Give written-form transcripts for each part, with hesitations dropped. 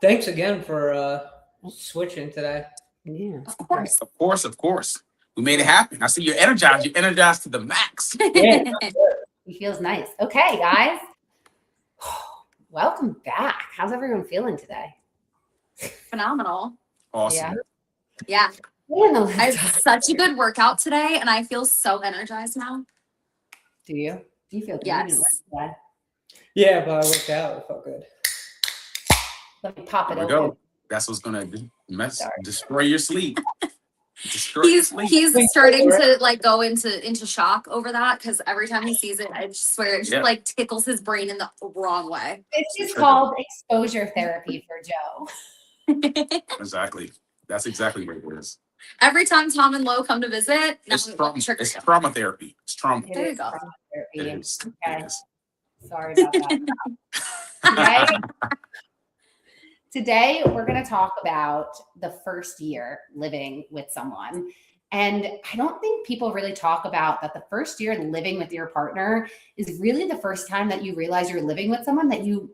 Thanks again for switching today. Yeah. Of course. We made it happen. I see you're energized. You're energized to the max. Yeah. He feels nice. Okay, guys. Welcome back. How's everyone feeling today? Phenomenal. Awesome. Yeah. Yeah, I had such a good workout today, and I feel so energized now. Do you? You feel good? Yes. Yeah, but I worked out. It felt good. Let me pop it There we open. go. That's what's gonna Sorry. destroy your sleep. Destroy your sleep. He's starting to like go into shock over that because every time he sees it, I just swear it just like tickles his brain in the wrong way. This is called exposure therapy for Joe. Exactly. That's exactly what it is. Every time Tom and Lo come to visit, It's trauma therapy. It's trauma. There you go. It is. Okay. It is. Sorry about that. Today, we're going to talk about the first year living with someone. And I don't think people really talk about that the first year living with your partner is really the first time that you realize you're living with someone that you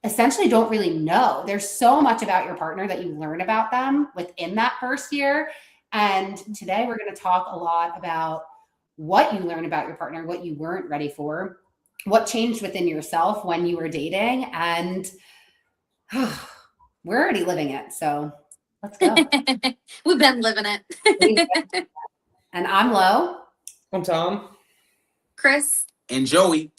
essentially don't really know. There's so much about your partner that you learn about them within that first year. And today we're going to talk a lot about what you learn about your partner, what you weren't ready for, what changed within yourself when you were dating, and we're already living it. So let's go. We've been living it. And I'm Lo. I'm Tom. Kris. And Joey.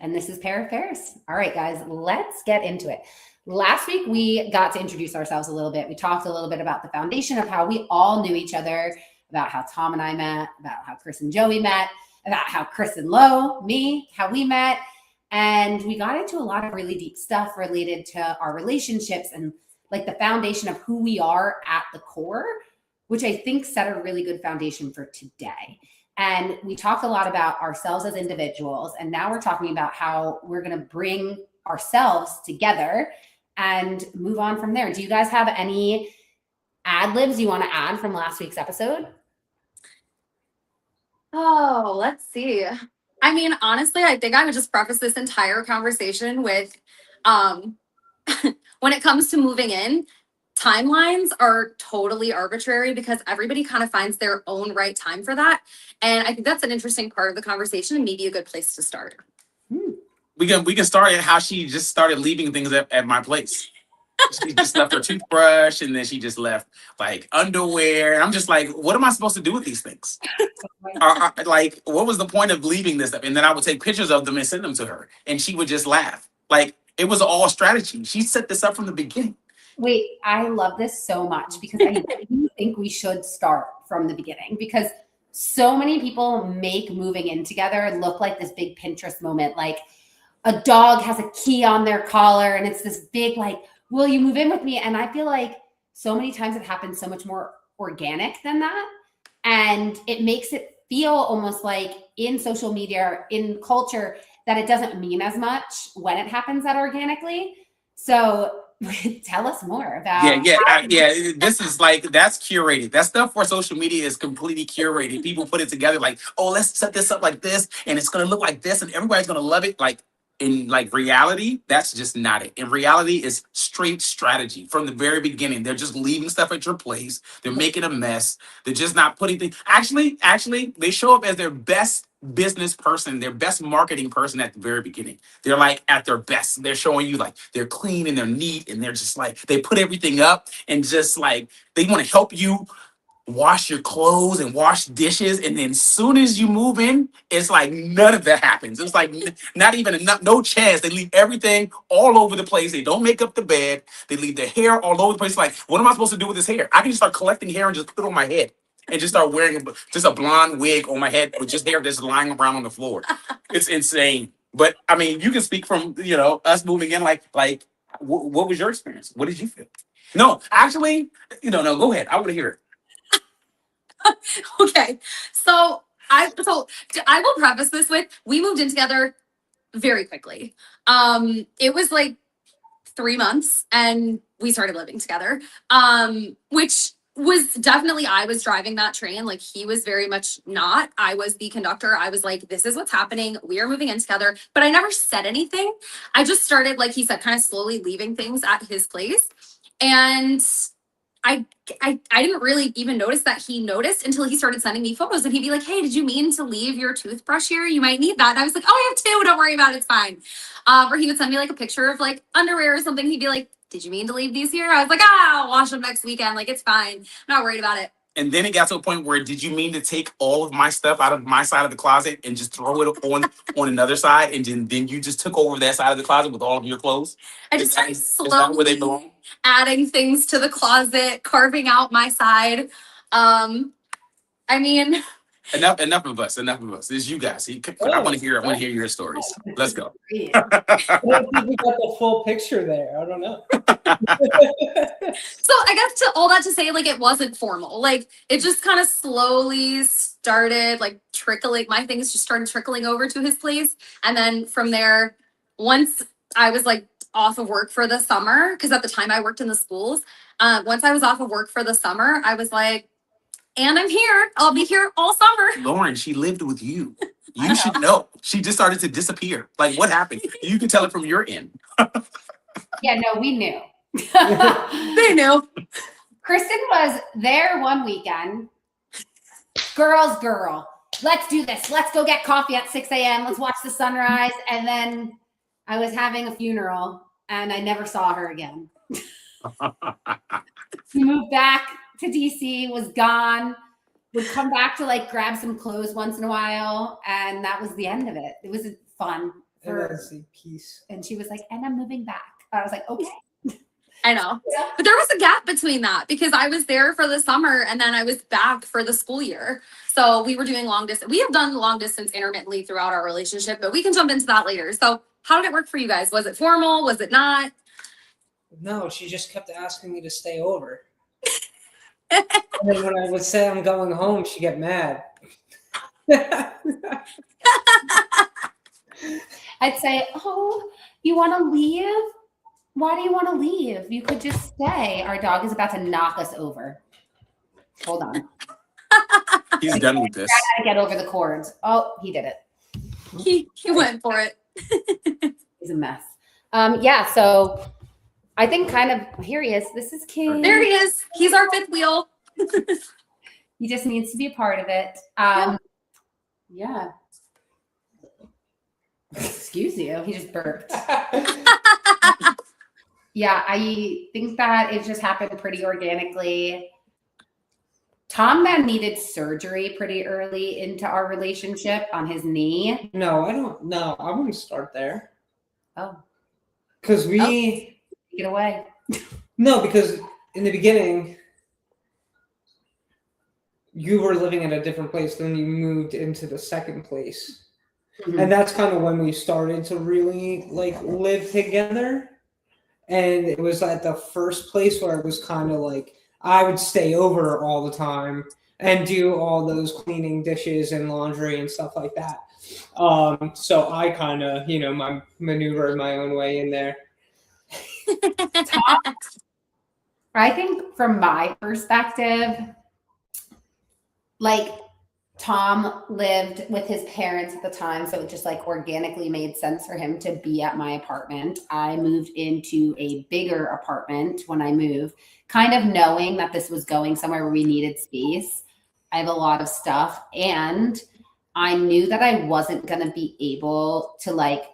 And this is Pair of Pairs. All right, guys, let's get into it. Last week, we got to introduce ourselves a little bit. We talked a little bit about the foundation of how we all knew each other, about how Tom and I met, about how Kris and Joey met, about how Kris and Lo, me, how we met. And we got into a lot of really deep stuff related to our relationships and like the foundation of who we are at the core, which I think set a really good foundation for today. And we talked a lot about ourselves as individuals. And now we're talking about how we're going to bring ourselves together and move on from there. Do you guys have any ad libs you want to add from last week's episode? Oh, let's see. I mean, honestly, I think I would just preface this entire conversation with when it comes to moving in, timelines are totally arbitrary because everybody kind of finds their own right time for that. And I think that's an interesting part of the conversation and maybe a good place to start. We can start at how she just started leaving things at my place. She just left her toothbrush, and then she just left like underwear. And I'm just like, what am I supposed to do with these things? Like, what was the point of leaving this stuff? And then I would take pictures of them and send them to her, and she would just laugh. Like, it was all strategy. She set this up from the beginning. Wait, I love this so much because I do think we should start from the beginning because so many people make moving in together look like this big Pinterest moment. Like a dog has a key on their collar and it's this big, like, will you move in with me? And I feel like so many times it happens so much more organic than that. And it makes it feel almost like in social media or in culture that it doesn't mean as much when it happens that organically. So tell us more about. Yeah. This is like, that's curated. That stuff for social media is completely curated. People put it together like, oh, let's set this up like this, and it's gonna look like this, and everybody's gonna love it. Like in like reality, that's just not it. In reality, it's straight strategy from the very beginning. They're just leaving stuff at your place. They're making a mess. They're just not putting things. Actually, they show up as their best business person, their best marketing person at the very beginning. They're like at their best. They're showing you like they're clean and they're neat and they're just like, they put everything up and just like, they want to help you wash your clothes and wash dishes. And then as soon as you move in, it's like none of that happens. It's like not even enough, no chance. They leave everything all over the place. They don't make up the bed. They leave their hair all over the place. Like, what am I supposed to do with this hair? I can just start collecting hair and just put it on my head and just start wearing just a blonde wig on my head with just hair just lying around on the floor. It's insane. But I mean, you can speak from, us moving in, like what was your experience? What did you feel? No, actually, no, go ahead. I want to hear it. Okay, so I will preface this with, we moved in together very quickly. It was like 3 months and we started living together, which was definitely, I was driving that train. Like he was very much not. I was the conductor. I was like, this is what's happening. We are moving in together. But I never said anything. I just started, like he said, kind of slowly leaving things at his place. And I didn't really even notice that he noticed until he started sending me photos, and he'd be like, hey, did you mean to leave your toothbrush here? You might need that. And I was like, oh, I have two. Don't worry about it. It's fine. Or he would send me like a picture of like underwear or something. He'd be like, did you mean to leave these here? I was like, I'll wash them next weekend. Like, it's fine. I'm not worried about it. And then it got to a point where, did you mean to take all of my stuff out of my side of the closet and just throw it on another side, and then you just took over that side of the closet with all of your clothes? I just started Is that where they slowly belong? adding things to the closet, carving out my side. I mean, Enough of us. It's you guys. I want to hear your stories. Let's go. I don't think we got the full picture there. I don't know. so I guess to all that to say, like, it wasn't formal. Like, it just kind of slowly started, like, trickling. My things just started trickling over to his place. And then from there, once I was, like, off of work for the summer, because at the time I worked in the schools, once I was off of work for the summer, I was like, and I'm here. I'll be here all summer. Lauren, she lived with you. You should know. She just started to disappear. Like, what happened? You can tell it from your end. Yeah, no, we knew. They knew. Kristen was there one weekend. Girl, let's do this. Let's go get coffee at 6 a.m. Let's watch the sunrise. And then I was having a funeral and I never saw her again. She moved back to DC, was gone, would come back to like grab some clothes once in a while. And that was the end of it. It was fun. Peace. And she was like, and I'm moving back. I was like, okay. I know. But there was a gap between that because I was there for the summer and then I was back for the school year. So we were doing long distance. We have done long distance intermittently throughout our relationship, but we can jump into that later. So how did it work for you guys? Was it formal? Was it not? No, she just kept asking me to stay over. And then when I would say I'm going home, she'd get mad. I'd say, oh, you want to leave? Why do you want to leave? You could just stay. Our dog is about to knock us over. Hold on. He's done with this. I gotta get over the cords. Oh, he did it. He went for it. He's a mess. Yeah, so I think kind of here he is. This is King. There he is. He's our fifth wheel. He just needs to be a part of it. Yeah. Excuse you. He just burped. Yeah, I think that it just happened pretty organically. Tom then needed surgery pretty early into our relationship on his knee. No, I don't. No, I wouldn't start there. Oh. Because Get away. No, because in the beginning, you were living in a different place than you moved into the second place. Mm-hmm. And that's kind of when we started to really like live together. And it was at the first place where it was kind of like I would stay over all the time and do all those cleaning dishes and laundry and stuff like that. So I kind of, maneuvered my own way in there. I think from my perspective, like Tom lived with his parents at the time, so it just like organically made sense for him to be at my apartment. I moved into a bigger apartment when I moved, kind of knowing that this was going somewhere where we needed space. I have a lot of stuff, and I knew that I wasn't going to be able to like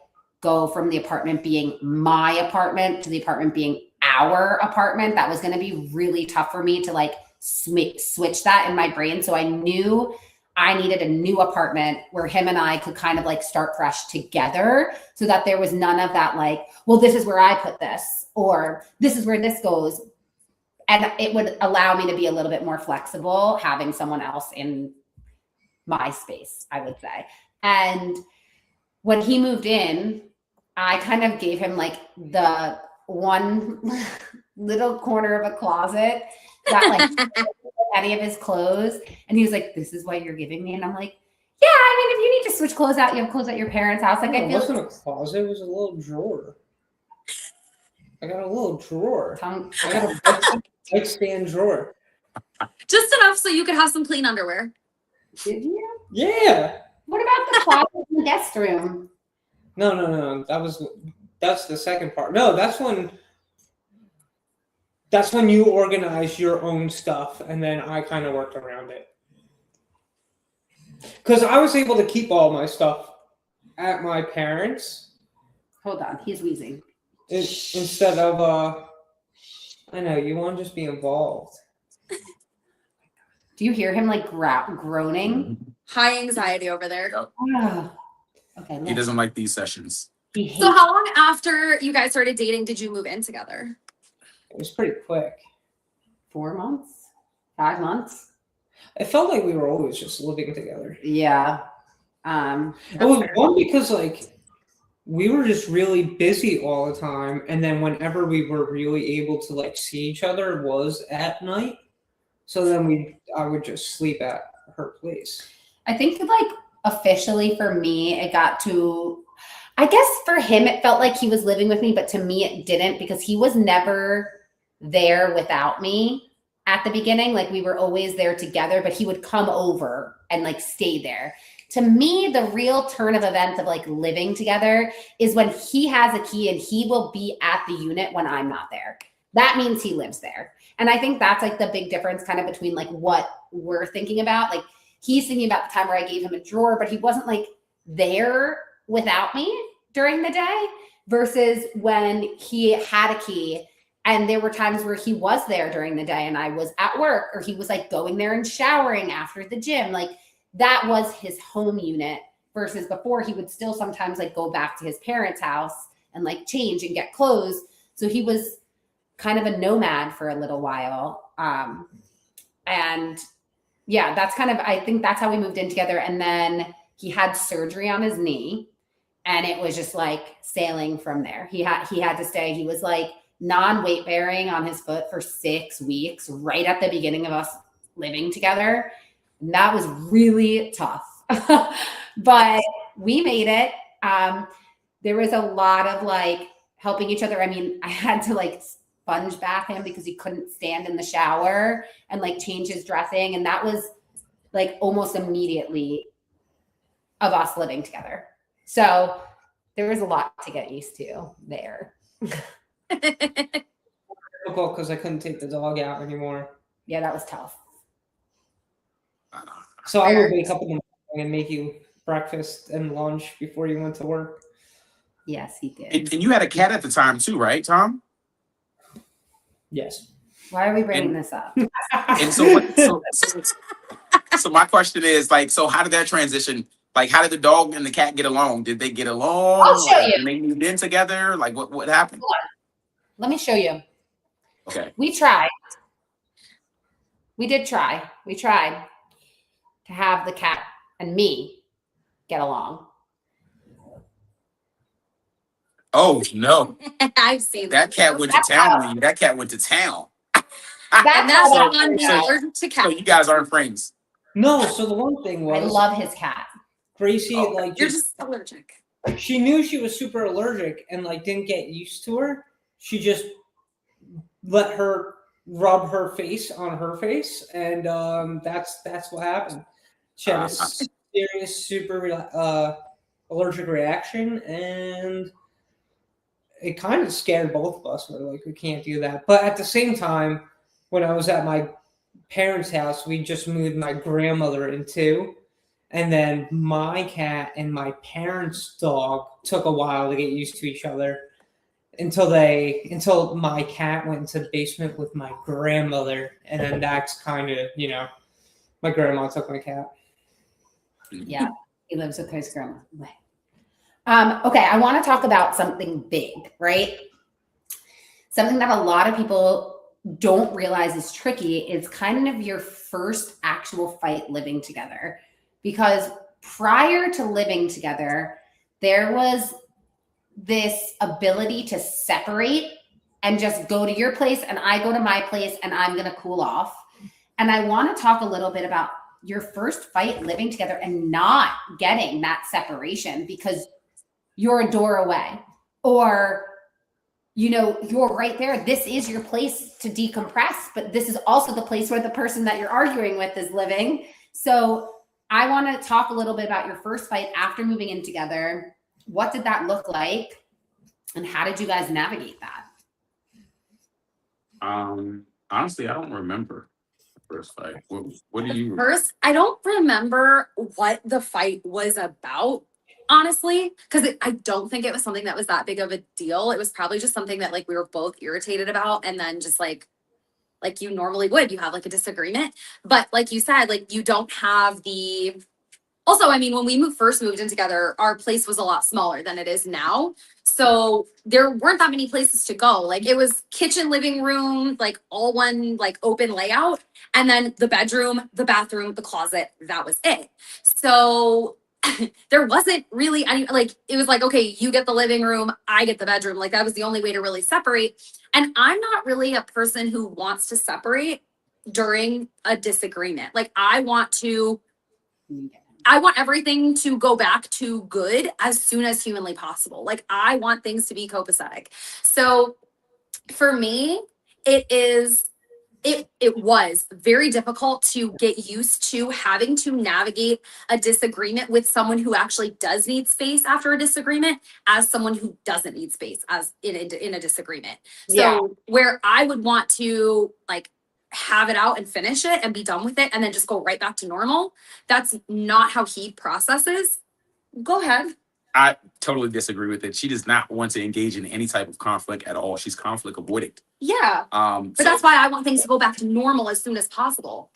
go from the apartment being my apartment to the apartment being our apartment. That was going to be really tough for me to like switch that in my brain. So I knew I needed a new apartment where him and I could kind of like start fresh together so that there was none of that like, well, this is where I put this, or this is where this goes. And it would allow me to be a little bit more flexible having someone else in my space, I would say. And when he moved in, I kind of gave him like the one little corner of a closet that like any of his clothes. And he was like, this is what you're giving me. And I'm like, yeah, I mean, if you need to switch clothes out, you have clothes at your parents' house. Like, It wasn't a closet, it was a little drawer. I got a little drawer. I got a nightstand drawer. Just enough so you could have some clean underwear. Did you? Yeah. What about the closet in the guest room? No. That's the second part. No, that's when you organize your own stuff, and then I kind of worked around it. Because I was able to keep all my stuff at my parents' Hold on, he's wheezing. instead of I know you want to just be involved. Do you hear him like groaning? High anxiety over there. Oh. Okay. He doesn't like these sessions. He hates So how long after you guys started dating did you move in together? It was pretty quick. 4 months, 5 months. It felt like we were always just living together. Yeah. It was one because like we were just really busy all the time, and then whenever we were really able to like see each other was at night. So then I would just sleep at her place. I think like officially for me, it got to, I guess for him, it felt like he was living with me, but to me it didn't, because he was never there without me at the beginning. Like we were always there together, but he would come over and like stay there. To me, the real turn of events of like living together is when he has a key and he will be at the unit when I'm not there. That means he lives there. And I think that's like the big difference kind of between like what we're thinking about. Like he's thinking about the time where I gave him a drawer, but he wasn't like there without me during the day, versus when he had a key and there were times where he was there during the day and I was at work, or he was like going there and showering after the gym. Like that was his home unit, versus before he would still sometimes like go back to his parents' house and like change and get clothes. So he was kind of a nomad for a little while. And yeah, that's kind of, I think that's how we moved in together. And then he had surgery on his knee, and it was just like sailing from there. He had to stay. He was like non-weight bearing on his foot for 6 weeks, right at the beginning of us living together. And that was really tough, but we made it. There was a lot of like helping each other. I mean, I had to like sponge bath him because he couldn't stand in the shower, and like change his dressing. And that was like almost immediately of us living together. So there was a lot to get used to there. Difficult because I couldn't take the dog out anymore. Yeah, that was tough. So I would wake up in the morning and make you breakfast and lunch before you went to work. Yes, he did. And you had a cat at the time too, right, Tom? Yes. Why are we bringing this up? And so my question is like, so how did that transition? Like, how did the dog and the cat get along? Did they get along? I'll show you. Did they moved in together? Like, what happened? Let me show you. Okay. We tried. We did try. We tried to have the cat and me get along. Oh no, I've seen that cat went to town on you. That cat went to town. And that's how on so- to cat. So you guys aren't friends. No, so the one thing I was love his cat. Gracie, Oh, like You're just allergic. she knew she was super allergic and like didn't get used to her. She just let her rub her face on her face, and that's what happened. She had a serious super allergic reaction, and it kind of scared both of us. We're like, we can't do that. But at the same time, when I was at my parents' house, we just moved my grandmother in too. And then my cat and my parents' dog took a while to get used to each other until my cat went into the basement with my grandmother. And then that's kind of, my grandma took my cat. Yeah, he lives with his grandma. Okay, I want to talk about something big, right? Something that a lot of people don't realize is tricky is kind of your first actual fight living together. Because prior to living together, there was this ability to separate and just go to your place and I go to my place and I'm going to cool off. And I want to talk a little bit about your first fight living together and not getting that separation because you're a door away, or you know, you're right there. This is your place to decompress, but this is also the place where the person that you're arguing with is living. So I want to talk a little bit about your first fight after moving in together. What did that look like? And how did you guys navigate that? Honestly, I don't remember the first fight. What do you? First, I don't remember what the fight was about, honestly, because I don't think it was something that was that big of a deal. It was probably just something that like we were both irritated about, and then just like you normally would, you have like a disagreement. But like you said, like you don't have the. Also, I mean, when we first moved in together, our place was a lot smaller than it is now. So there weren't that many places to go. Like it was kitchen, living room, like all one like open layout. And then the bedroom, the bathroom, the closet, that was it. So there wasn't really any, like, it was like, okay, you get the living room, I get the bedroom. Like that was the only way to really separate. And I'm not really a person who wants to separate during a disagreement. Like I want everything to go back to good as soon as humanly possible. Like I want things to be copacetic. So for me, it was very difficult to get used to having to navigate a disagreement with someone who actually does need space after a disagreement as someone who doesn't need space as in a disagreement. So where I would want to like have it out and finish it and be done with it and then just go right back to normal. That's not how he processes. Go ahead. I totally disagree with it. She does not want to engage in any type of conflict at all. She's conflict avoidant. Yeah. But that's why I want things to go back to normal as soon as possible.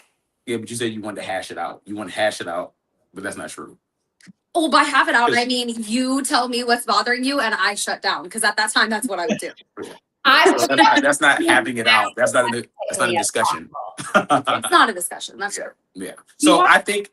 Yeah, but you said you wanted to hash it out. You want to hash it out, but that's not true. Oh, by have it out, I mean you tell me what's bothering you and I shut down because at that time that's what I would do. That's not having it out. That's not a discussion. It's not a discussion. That's true. Yeah. So I think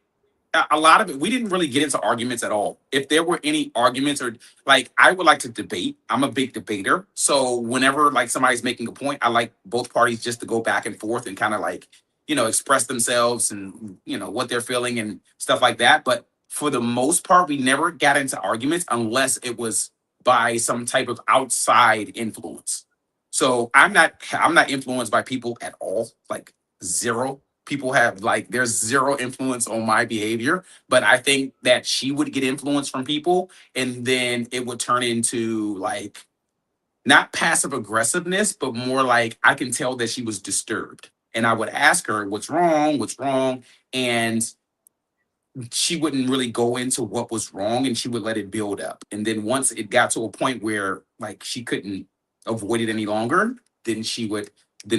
a lot of it, we didn't really get into arguments at all. If there were any arguments or like, I would like to debate. I'm a big debater. So whenever like somebody's making a point, I like both parties just to go back and forth and kind of like, you know, express themselves and, you know, what they're feeling and stuff like that. But for the most part, we never got into arguments unless it was by some type of outside influence. So I'm not influenced by people at all, like zero. People have like, there's zero influence on my behavior, but I think that she would get influence from people and then it would turn into like, not passive aggressiveness, but more like I can tell that she was disturbed. And I would ask her, what's wrong? And she wouldn't really go into what was wrong and she would let it build up. And then once it got to a point where like she couldn't avoid it any longer, then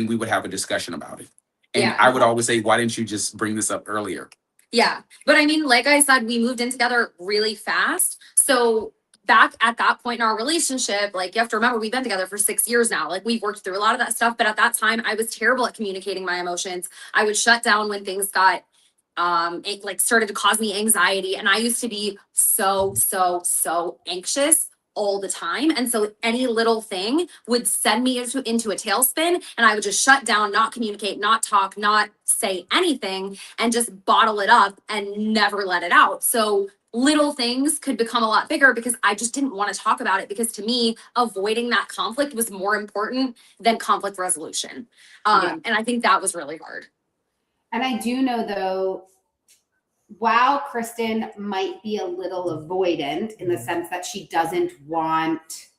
we would have a discussion about it. And I would always say, why didn't you just bring this up earlier? Yeah. But I mean, like I said, we moved in together really fast. So back at that point in our relationship, like you have to remember, we've been together for 6 years now. Like we've worked through a lot of that stuff. But at that time, I was terrible at communicating my emotions. I would shut down when things got it like started to cause me anxiety. And I used to be so anxious all the time. And so any little thing would send me into a tailspin and I would just shut down, not communicate, not talk, not say anything and just bottle it up and never let it out. So little things could become a lot bigger because I just didn't want to talk about it because to me, avoiding that conflict was more important than conflict resolution. And I think that was really hard. And I do know though, while Kristen might be a little avoidant in the sense that she doesn't want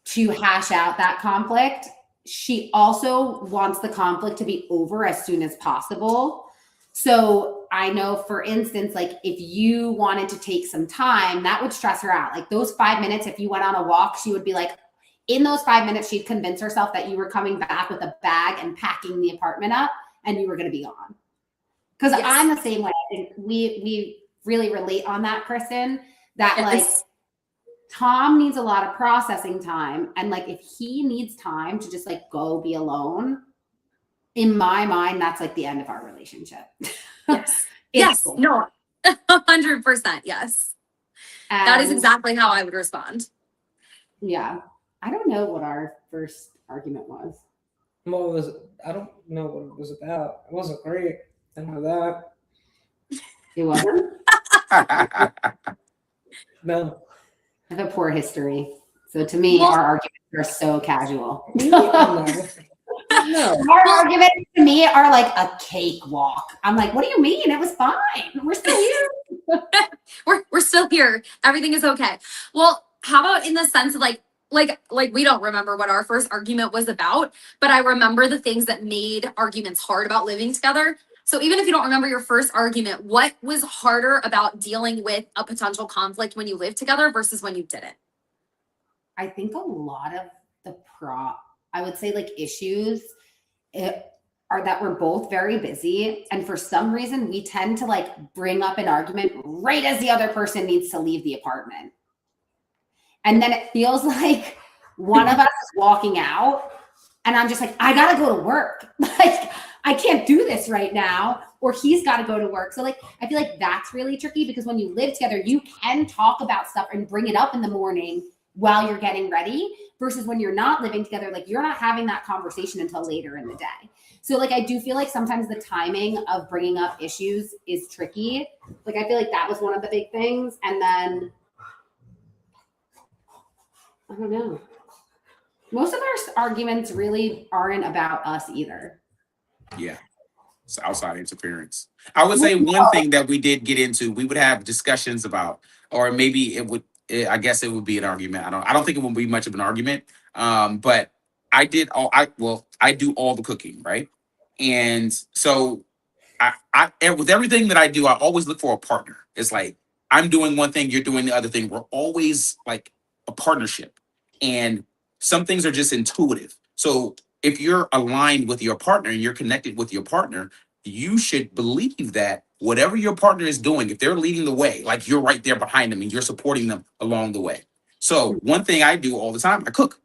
to hash out that conflict, she also wants the conflict to be over as soon as possible. So I know, for instance, like if you wanted to take some time, that would stress her out. Like those 5 minutes, if you went on a walk, she would be like, in those 5 minutes, she'd convince herself that you were coming back with a bag and packing the apartment up and you were going to be gone. Because I'm the same way. I think we really relate on that, Kristen, that like Tom needs a lot of processing time. And like, if he needs time to just like go be alone, in my mind, that's like the end of our relationship. Yes. No, 100%. Yes. That is exactly how I would respond. Yeah. I don't know what our first argument was. I don't know what it was about. It wasn't great. I know that. It wasn't? No. I have a poor history. So to me, our arguments You're so casual. No. No. Our arguments to me are like a cakewalk. I'm like, what do you mean? It was fine. We're still here. We're still here. Everything is okay. Well, how about in the sense of like we don't remember what our first argument was about, but I remember the things that made arguments hard about living together. So even if you don't remember your first argument, what was harder about dealing with a potential conflict when you lived together versus when you didn't? I think a lot of the I would say like issues are that we're both very busy. And for some reason, we tend to like bring up an argument right as the other person needs to leave the apartment. And then it feels like one of us is walking out and I'm just like, I gotta go to work. Like, I can't do this right now. Or he's gotta go to work. So like, I feel like that's really tricky because when you live together, you can talk about stuff and bring it up in the morning while you're getting ready versus when you're not living together, like you're not having that conversation until later in the day. So like, I do feel like sometimes the timing of bringing up issues is tricky. Like, I feel like that was one of the big things. And then I don't know. Most of our arguments really aren't about us either. Yeah. It's outside interference. I would say one thing that we did get into, we would have discussions about, or maybe I guess it would be an argument. I don't think it would be much of an argument. But I do all the cooking, right? And so and with everything that I do, I always look for a partner. It's like, I'm doing one thing, you're doing the other thing. We're always like a partnership. And some things are just intuitive. So if you're aligned with your partner and you're connected with your partner, you should believe that whatever your partner is doing, if they're leading the way, like you're right there behind them and you're supporting them along the way. So one thing I do all the time, I cook.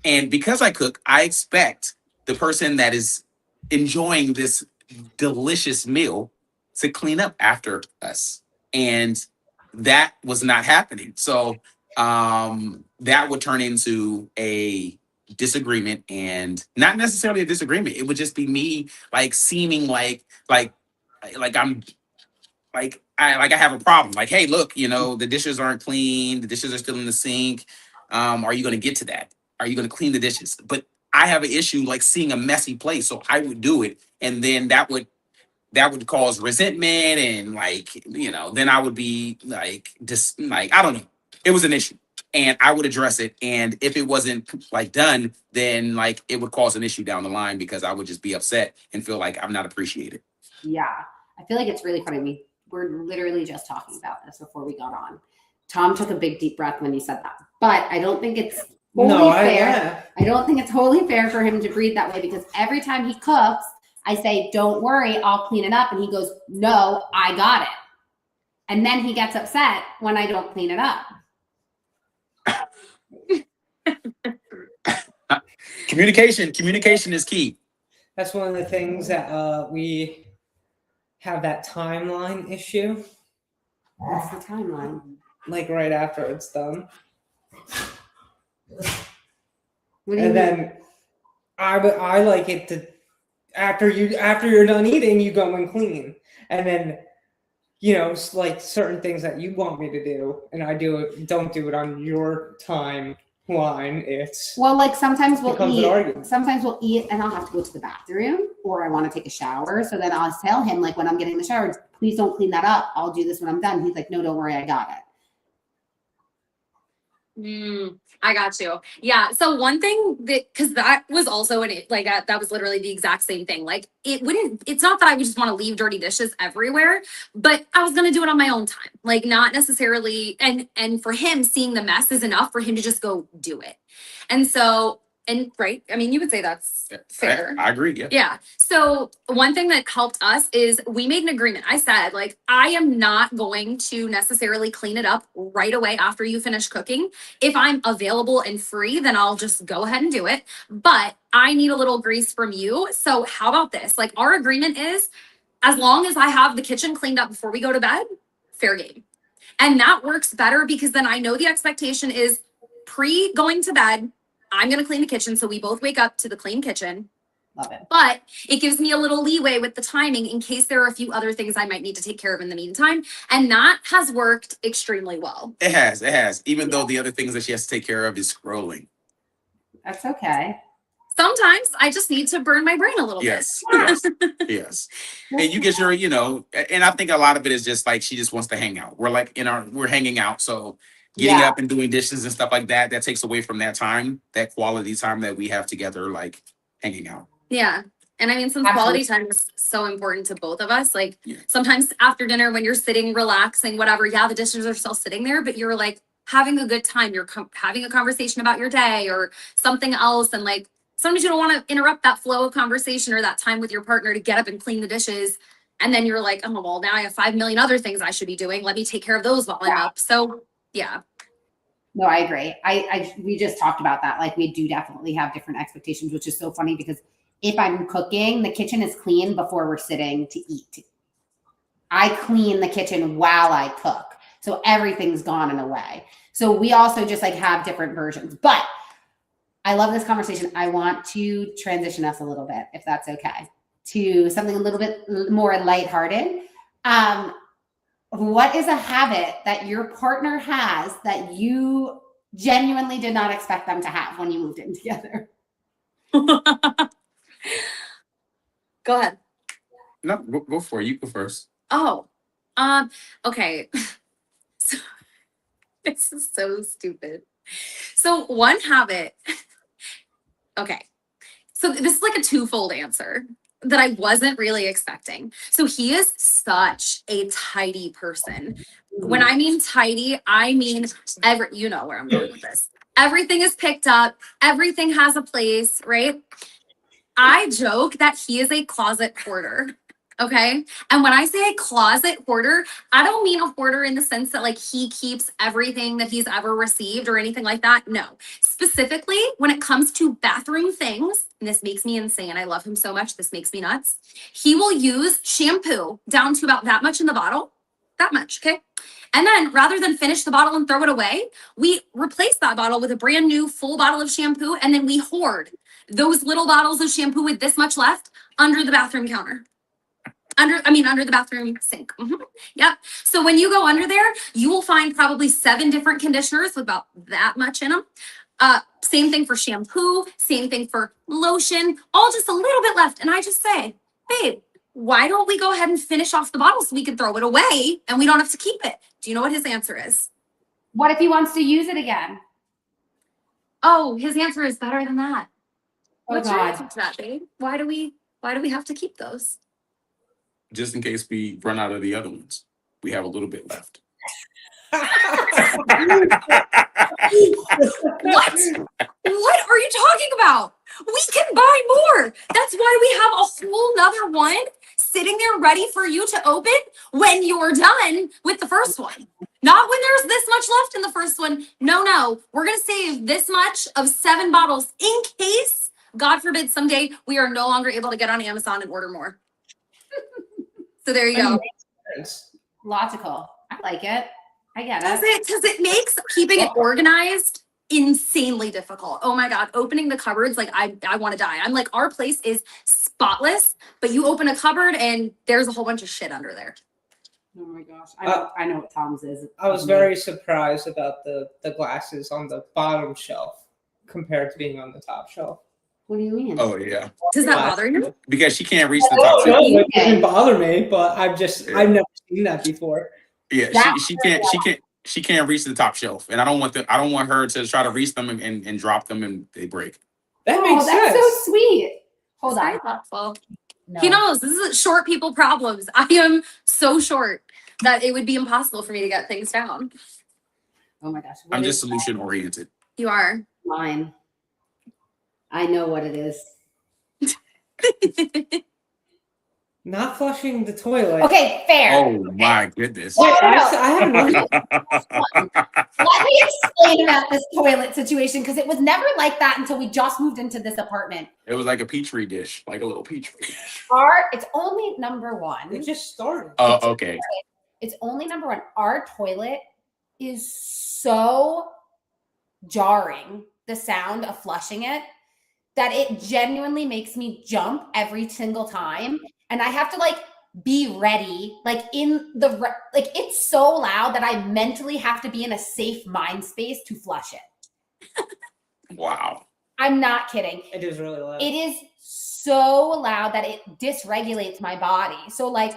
And because I cook, I expect the person that is enjoying this delicious meal to clean up after us. And that was not happening. So that would turn into a disagreement, and not necessarily a disagreement. It would just be me like seeming like I'm I have a problem. Like, hey, look, the dishes aren't clean. The dishes are still in the sink. Are you going to get to that? Are you going to clean the dishes? But I have an issue like seeing a messy place, so I would do it, and then that would cause resentment, and then I would be like I don't know. It was an issue, and I would address it. And if it wasn't like done, then like it would cause an issue down the line because I would just be upset and feel like I'm not appreciated. Yeah, I feel like it's really funny. We were literally just talking about this before we got on. Tom took a big deep breath when you said that, but I don't think it's fair. I don't think it's wholly fair for him to breathe that way because every time he cooks, I say, don't worry, I'll clean it up. And he goes, no, I got it. And then he gets upset when I don't clean it up. Communication is key. That's one of the things that we have that timeline issue. What's the timeline? Like right after it's done. What do you And mean? then I like it to after you're done eating, you go and clean. And then like certain things that you want me to do, and I don't do it on your timeline. It's like sometimes we'll eat. Sometimes we'll eat, and I'll have to go to the bathroom, or I want to take a shower. So then I'll tell him, like when I'm getting in the shower, please don't clean that up. I'll do this when I'm done. He's like, no, don't worry, I got it. I got you. Yeah. So one thing because that was also that was literally the exact same thing. Like it's not that I would just want to leave dirty dishes everywhere, but I was going to do it on my own time. Like not necessarily. And for him, seeing the mess is enough for him to just go do it. And so, right. I mean, you would say that's fair. I agree. Yeah. Yeah. So one thing that helped us is we made an agreement. I said, like, I am not going to necessarily clean it up right away after you finish cooking. If I'm available and free, then I'll just go ahead and do it. But I need a little grease from you. So how about this? Like our agreement is as long as I have the kitchen cleaned up before we go to bed, fair game. And that works better because then I know the expectation is pre going to bed, I'm going to clean the kitchen. So we both wake up to the clean kitchen. Love it. But it gives me a little leeway with the timing in case there are a few other things I might need to take care of in the meantime. And that has worked extremely well. It has. Even though the other things that she has to take care of is scrolling. That's okay. Sometimes I just need to burn my brain a little Yes, bit. yes. And you get your, and I think a lot of it is just like she just wants to hang out. We're like we're hanging out. So getting Yeah. up and doing dishes and stuff like that, that takes away from that time, that quality time that we have together, like hanging out. Yeah. And I mean, since Absolutely. quality time is so important to both of us, like Yeah. sometimes after dinner when you're sitting, relaxing, whatever, yeah, the dishes are still sitting there, but you're like having a good time. You're having a conversation about your day or something else. And like, sometimes you don't want to interrupt that flow of conversation or that time with your partner to get up and clean the dishes. And then you're like, oh, well, now I have 5 million other things I should be doing. Let me take care of those while I'm up. So yeah. No, I agree. We just talked about that. Like we do definitely have different expectations, which is so funny because if I'm cooking, the kitchen is clean before we're sitting to eat. I clean the kitchen while I cook. So everything's gone in a way. So we also just like have different versions, but I love this conversation. I want to transition us a little bit, if that's okay, to something a little bit more lighthearted. What is a habit that your partner has that you genuinely did not expect them to have when you moved in together? Go ahead. No, go for it. You go first. Oh, okay. So, this is so stupid. So one habit, okay. So this is like a twofold answer that I wasn't really expecting. So he is such a tidy person. When I mean tidy, I mean you know where I'm going with this. Everything is picked up. Everything has a place, right? I joke that he is a closet hoarder. Okay. And when I say a closet hoarder, I don't mean a hoarder in the sense that like he keeps everything that he's ever received or anything like that. No. Specifically, when it comes to bathroom things, and this makes me insane. I love him so much. This makes me nuts. He will use shampoo down to about that much in the bottle. That much. Okay. And then rather than finish the bottle and throw it away, we replace that bottle with a brand new full bottle of shampoo. And then we hoard those little bottles of shampoo with this much left under the bathroom counter. Under the bathroom sink. Mm-hmm. Yep. So when you go under there, you will find probably 7 different conditioners with about that much in them. Same thing for shampoo, same thing for lotion, all just a little bit left. And I just say, babe, why don't we go ahead and finish off the bottle so we can throw it away and we don't have to keep it? Do you know what his answer is? What if he wants to use it again? Oh, his answer is better than that. Oh, What's your God. answer to that, babe? Why do we have to keep those? Just in case we run out of the other ones, we have a little bit left. What? What are you talking about? We can buy more. That's why we have a whole nother one sitting there ready for you to open when you're done with the first one. Not when there's this much left in the first one. No. We're going to save this much of 7 bottles in case, God forbid, someday we are no longer able to get on Amazon and order more. So there you go. Logical. I like it. I get it. Because it makes keeping it organized insanely difficult. Oh my God. Opening the cupboards, like I want to die. I'm like, our place is spotless, but you open a cupboard and there's a whole bunch of shit under there. Oh my gosh. I know what Tom's is. I was very surprised about the glasses on the bottom shelf compared to being on the top shelf. What do you mean? Oh yeah. Does that bother you? Because she can't reach the top No, shelf. it didn't bother me, but I've never seen that before. Yeah, she can't reach the top shelf, and I don't want her to try to reach them and drop them and they break. That makes that's sense. so sweet. Hold Very on. thoughtful. No. He knows this is short people problems. I am so short that it would be impossible for me to get things down. Oh my gosh. I'm just solution oriented. You are. Mine. I know what it is. Not flushing the toilet. Okay, fair. Oh my goodness. Well, I no. haven't. Let me explain about this toilet situation because it was never like that until we just moved into this apartment. It was like a petri dish, like a little petri dish. It's only number 1. It just started. Oh, okay. It's only number 1. Our toilet is so jarring, the sound of flushing it, that it genuinely makes me jump every single time. And I have to like be ready, like it's so loud that I mentally have to be in a safe mind space to flush it. Wow. I'm not kidding. It is really loud. It is so loud that it dysregulates my body. So like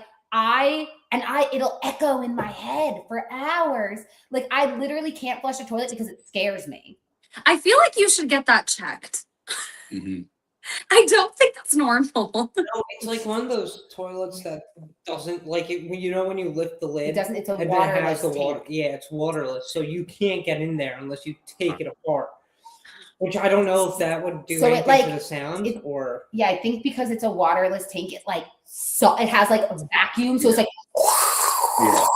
it'll echo in my head for hours. Like I literally can't flush a toilet because it scares me. I feel like you should get that checked. Mhm. I don't think that's normal. No, it's like one of those toilets that doesn't like it. When when you lift the lid, It doesn't, it's a and then it waterless has the tank. water. Yeah, it's waterless, so you can't get in there unless you take it apart. Which I don't know if that would do So it, anything like, to the sound or. Yeah, I think because it's a waterless tank, it has like a vacuum, so it's like Yeah.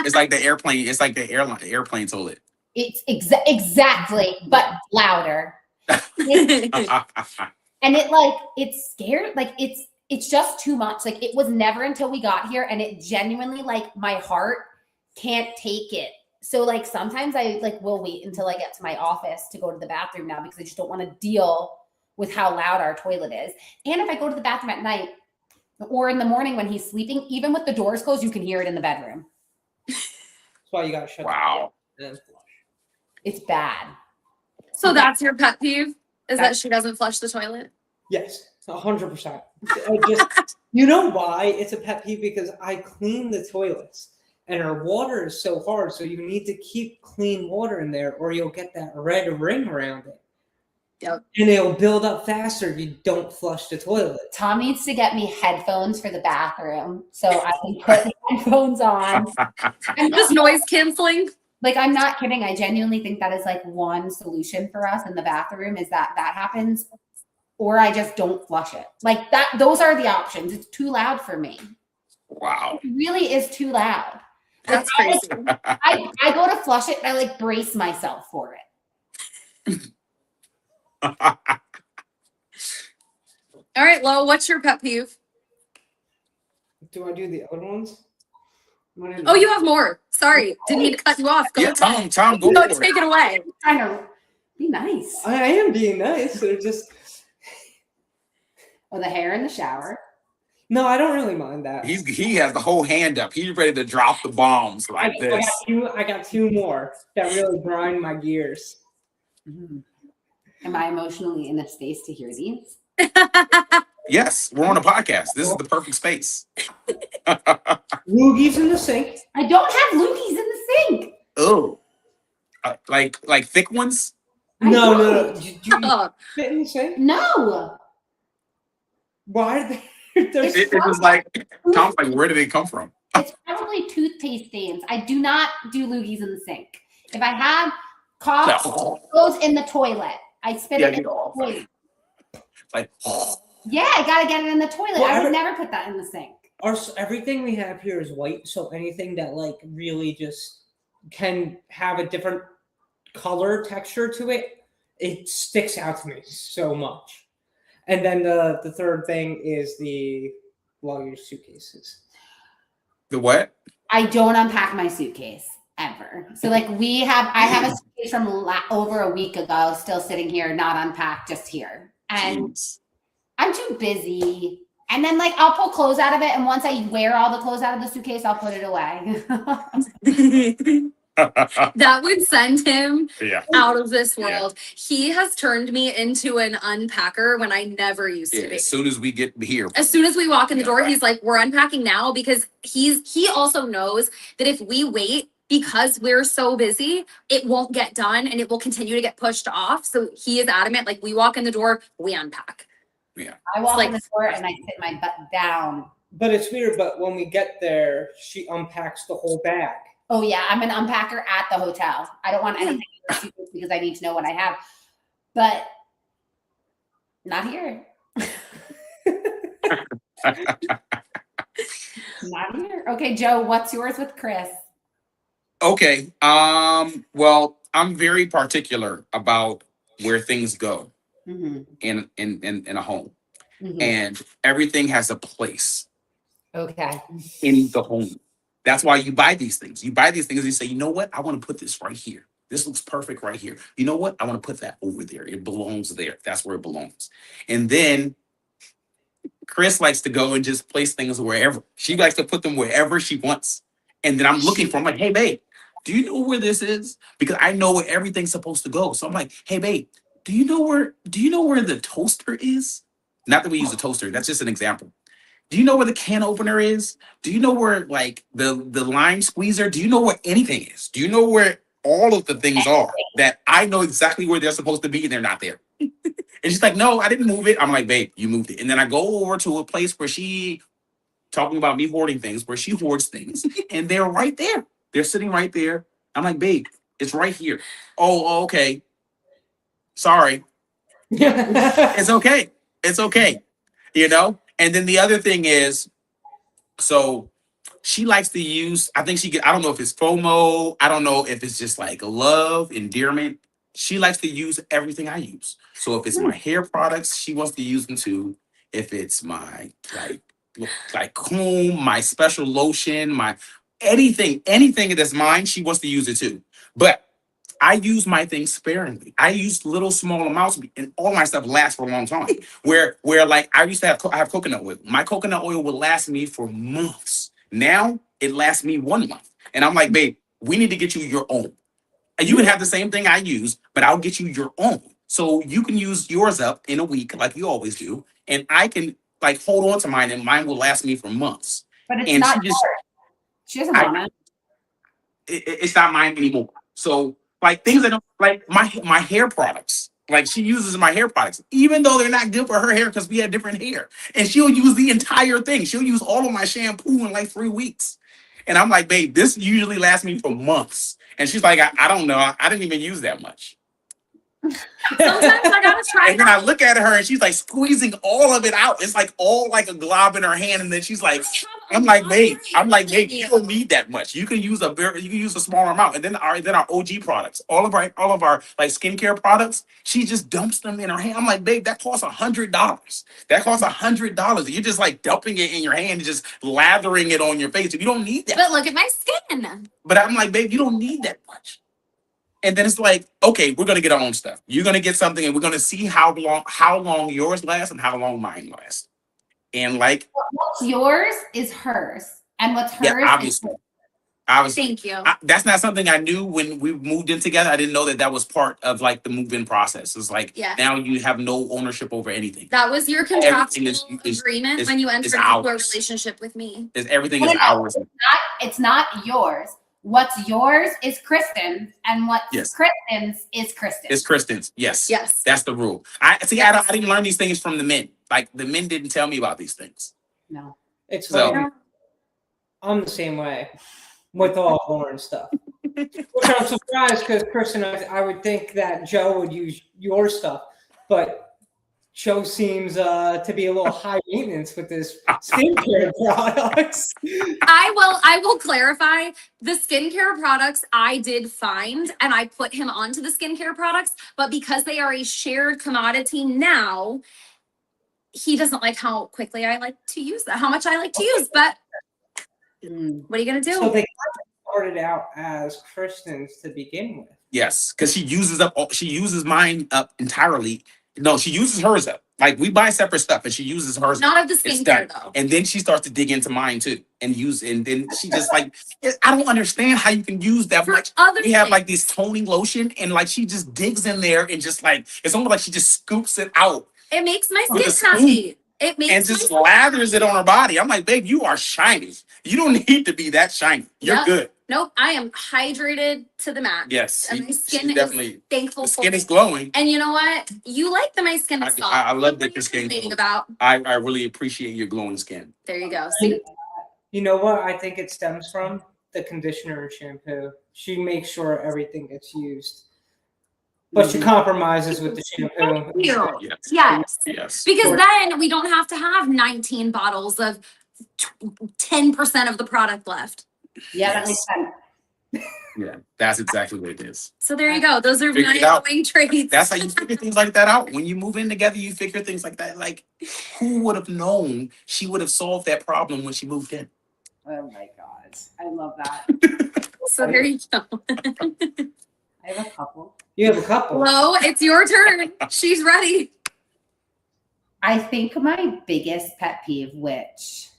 It's like the airplane. It's like the airplane toilet. it's exactly, but louder. And it's scared, like it's just too much. Like it was never until we got here, and it genuinely, like, my heart can't take it. So like sometimes I will wait until I get to my office to go to the bathroom now because I just don't want to deal with how loud our toilet is. And if I go to the bathroom at night or in the morning when he's sleeping, even with the doors closed, you can hear it in the bedroom. That's why you gotta shut. Wow. The door and then flush. It's bad. So that's your pet peeve? Is that she doesn't flush the toilet? Yes, 100%. Just you know why it's a pet peeve? Because I clean the toilets. And our water is so hard, so you need to keep clean water in there, or you'll get that red ring around it. Yep. And it'll build up faster if you don't flush the toilet. Tom needs to get me headphones for the bathroom so I can put headphones on. And Just noise canceling? like, I'm not kidding. I genuinely think that is like one solution for us in the bathroom is that happens, or I just don't flush it. Like that, those are the options. It's too loud for me. Wow. It really is too loud. That's Like, crazy. I go to flush it and I like brace myself for it. All right, Lo, what's your pet peeve? Do I do the other ones? Oh, you have more. Sorry. Didn't mean to cut you off. Go Yeah, ahead. Tom, go No, for it. take it away. Trying to be nice. I am being nice. They're just Oh, the hair in the shower. no, I don't really mind that. He has the whole hand up. He's ready to drop the bombs like this. I got two more that really grind my gears. Mhm. Am I emotionally in a space to hear these? Yes, we're on a podcast. This is the perfect space. Loogies in the sink. I don't have loogies in the sink. Oh, like thick ones. I No. don't. Do you fit in the sink? No. Why are they? It was like Tom's like, where did they come from? It's probably toothpaste stains. I do not do loogies in the sink. If I have cough, No. it goes in the toilet. I spit Yeah, it in the you toilet. like. Yeah, I gotta get it in the toilet. Well, I would never put that in the sink. Everything we have here is white, so anything that like really just can have a different color texture to it, it sticks out to me so much. And then the third thing is the luggage suitcases. The what? I don't unpack my suitcase ever. So like I have a suitcase from over a week ago, still sitting here, not unpacked, just here. And Jeez. I'm too busy. And then like I'll pull clothes out of it, and once I wear all the clothes out of the suitcase, I'll put it away. That would send him Yeah. out of this Yeah. world. He has turned me into an unpacker when I never used Yeah. to be. As soon as we get here. As soon as we walk in the Yeah, door, right. he's like, we're unpacking now, because he also knows that if we wait because we're so busy, it won't get done and it will continue to get pushed off. So he is adamant, like, we walk in the door, we unpack. I walk like- in the door and I sit my butt down. But it's weird, but when we get there, she unpacks the whole bag. Oh yeah, I'm an unpacker at the hotel. I don't want anything in the suitcase because I need to know what I have. But not here. Not here. Okay, Joe, what's yours with Kris? Okay. Well, I'm very particular about where things go Mm-hmm. in a home. Mm-hmm. And everything has a place Okay. in the home. That's why you buy these things. You buy these things and you say, you know what? I want to put this right here. This looks perfect right here. You know what? I want to put that over there. It belongs there. That's where it belongs. And then Kris likes to go and just place things wherever. She likes to put them wherever she wants. And then I'm looking for them, like, hey, babe, do you know where this is? Because I know where everything's supposed to go. So I'm like, hey, babe, Do you know where the toaster is? Not that we use a toaster. That's just an example. Do you know where the can opener is? Do you know where like the lime squeezer? Do you know where anything is? Do you know where all of the things are that I know exactly where they're supposed to be and they're not there? And she's like, no, I didn't move it. I'm like, babe, you moved it. And then I go over to a place where she talking about me hoarding things, where she hoards things, and they're right there. They're sitting right there. I'm like, babe, it's right here. Oh, okay. Sorry. It's okay. It's okay. You know? And then the other thing is, so she likes to use, I don't know if it's FOMO. I don't know if it's just like love, endearment. She likes to use everything I use. So if it's my hair products, she wants to use them too. If it's my like comb, my special lotion, my anything that's mine, she wants to use it too. But I use my things sparingly. I use little small amounts, and all my stuff lasts for a long time. Where like I used to have coconut oil. My coconut oil would last me for months. Now it lasts me 1 month, and I'm like, babe, we need to get you your own. And you can have the same thing I use, but I'll get you your own, so you can use yours up in a week like you always do, and I can like hold on to mine, and mine will last me for months. But it's And not yours. She doesn't want it. It's not mine anymore. So like things that don't like my hair products. Like she uses my hair products, even though they're not good for her hair because we have different hair. And she'll use the entire thing. She'll use all of my shampoo in like 3 weeks. And I'm like, babe, this usually lasts me for months. And she's like, I don't know. I didn't even use that much. Sometimes I gotta try. And then I look at her and she's like squeezing all of it out. It's like all like a glob in her hand. And then she's like, I'm like, babe, you don't need that much. You can use a smaller amount. And then our OG products, all of our like skincare products, she just dumps them in her hand. I'm like, babe, that costs $100. That costs $100. You're just like dumping it in your hand and just lathering it on your face. You don't need that. But look at my skin. But I'm like, babe, you don't need that much. And then it's like, okay, we're gonna get our own stuff. You're gonna get something, and we're gonna see how long yours lasts and how long mine lasts. And like, what's yours is hers, and what's hers yeah, obviously. Thank you. That's not something I knew when we moved in together. I didn't know that was part of like the move-in process. It's like now you have no ownership over anything. That was your contractual is agreement when you entered into a relationship with me. Everything is ours. It's not yours. What's yours is Kristen's, and what's Kristen's is Kristen's. It's Kristen's. Yes. Yes. That's the rule. I didn't learn these things from the men. Like the men didn't tell me about these things. No. It's like I'm the same way with all Lauren stuff. Which I'm surprised because Kristen, I would think that Joe would use your stuff, but Joe seems to be a little high maintenance with his skincare products. I will clarify, the skincare products I did find, and I put him onto the skincare products, but because they are a shared commodity now, he doesn't like how quickly I like to use that, how much I like to use, but what are you gonna do? So they started out as Kristen's to begin with. Yes, because she uses mine up entirely. No, she uses hers up. Like we buy separate stuff, and she uses hers. Not of the skincare though. And then she starts to dig into mine too, and then she just like, I don't understand how you can use that much. We have like this toning lotion, and like she just digs in there and just like it's almost like she just scoops it out. It makes my skin happy. It makes and just lathers it on her body. I'm like, babe, you are shiny. You don't need to be that shiny. You're good. Nope, I am hydrated to the max. Yes, and my skin is thankful. The skin is glowing. And you know what? You like that my skin is soft. I love that your skin. I really appreciate your glowing skin. There you go. See? You know what? I think it stems from the conditioner and shampoo. She makes sure everything gets used. But she compromises with the shampoo. Yes. Because then we don't have to have 19 bottles of 10% of the product left. Yeah, that makes sense. Yeah, that's exactly what it is. So there you go. Those are my annoying traits. That's how you figure things like that out. When you move in together, you figure things like that. Like, who would have known she would have solved that problem when she moved in? Oh my God. I love that. So there you go. I have a couple. You have a couple. Flo, it's your turn. She's ready. I think my biggest pet peeve, which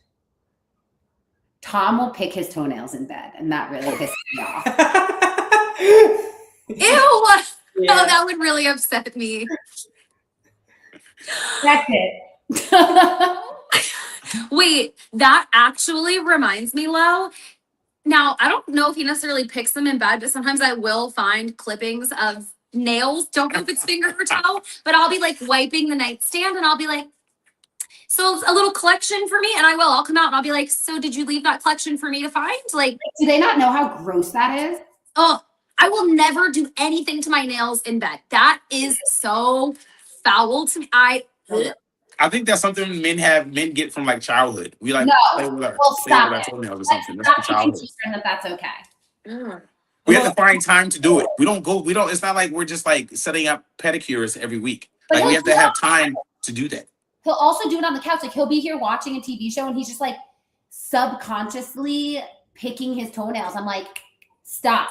Tom will pick his toenails in bed, and that really pisses me off. Ew! Yeah. Oh, that would really upset me. That's it. Wait, that actually reminds me, Lo. Now, I don't know if he necessarily picks them in bed, but sometimes I will find clippings of nails. Don't know if it's finger or toe, but I'll be like wiping the nightstand and I'll be like, so it's a little collection for me. And I'll come out and I'll be like, so did you leave that collection for me to find? Like, Do they not know how gross that is? oh, I will never do anything to my nails in bed. That is so foul to me. I think that's something men get from like childhood. We like No. play with our, Well, play with stop our it. toenails or Let's something. That's stop the teaching childhood. children that that's okay. We have to find time to do it. We don't, it's not like we're just like setting up pedicures every week. But Like we he'll have to do have time to do that. He'll also do it on the couch. Like he'll be here watching a TV show and he's just like subconsciously picking his toenails. I'm like, stop.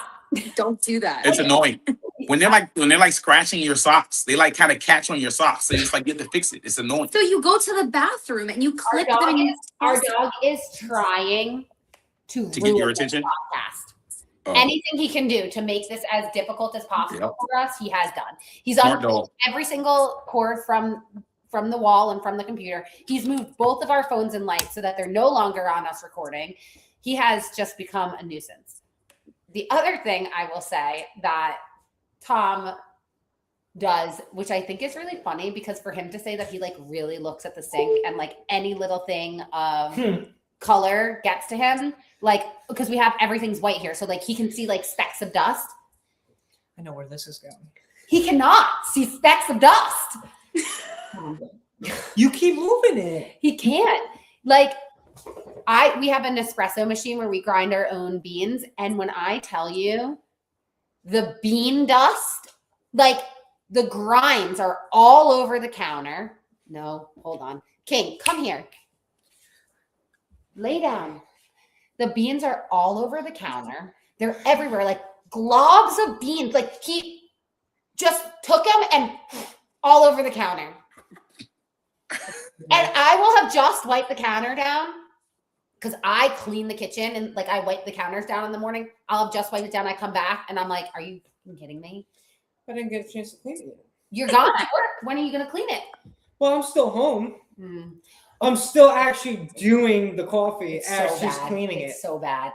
Don't do that. It's annoying. When they're like scratching your socks, they like kind of catch on your socks. So it's like you have to fix it. It's annoying. So you go to the bathroom and you clip them. Our dog is trying to get your ruin attention. this podcast. Oh. Anything he can do to make this as difficult as possible for us, he has done. He's Smart unplugged every single cord from the wall and from the computer. He's moved both of our phones and lights so that they're no longer on us recording. He has just become a nuisance. The other thing I will say that Tom does, which I think is really funny, because for him to say that he like really looks at the sink and like any little thing of color gets to him, like because we have everything's white here, so like he can see like specks of dust. I know where this is going. He cannot see specks of dust. You keep moving it. He can't. Like we have an espresso machine where we grind our own beans, and when I tell you the bean dust, like the grinds are all over the counter. No, hold on. King, come here. Lay down. The beans are all over the counter. They're everywhere, like globs of beans. Like he just took them and all over the counter. And I will have just wiped the counter down because I clean the kitchen and like I wipe the counters down in the morning. I'll have just wiped it down. I come back and I'm like, are you kidding me? I didn't get a chance to clean it. You're gone at work. When are you going to clean it? Well, I'm still home. I'm still actually doing the coffee as she's cleaning it. It's so bad.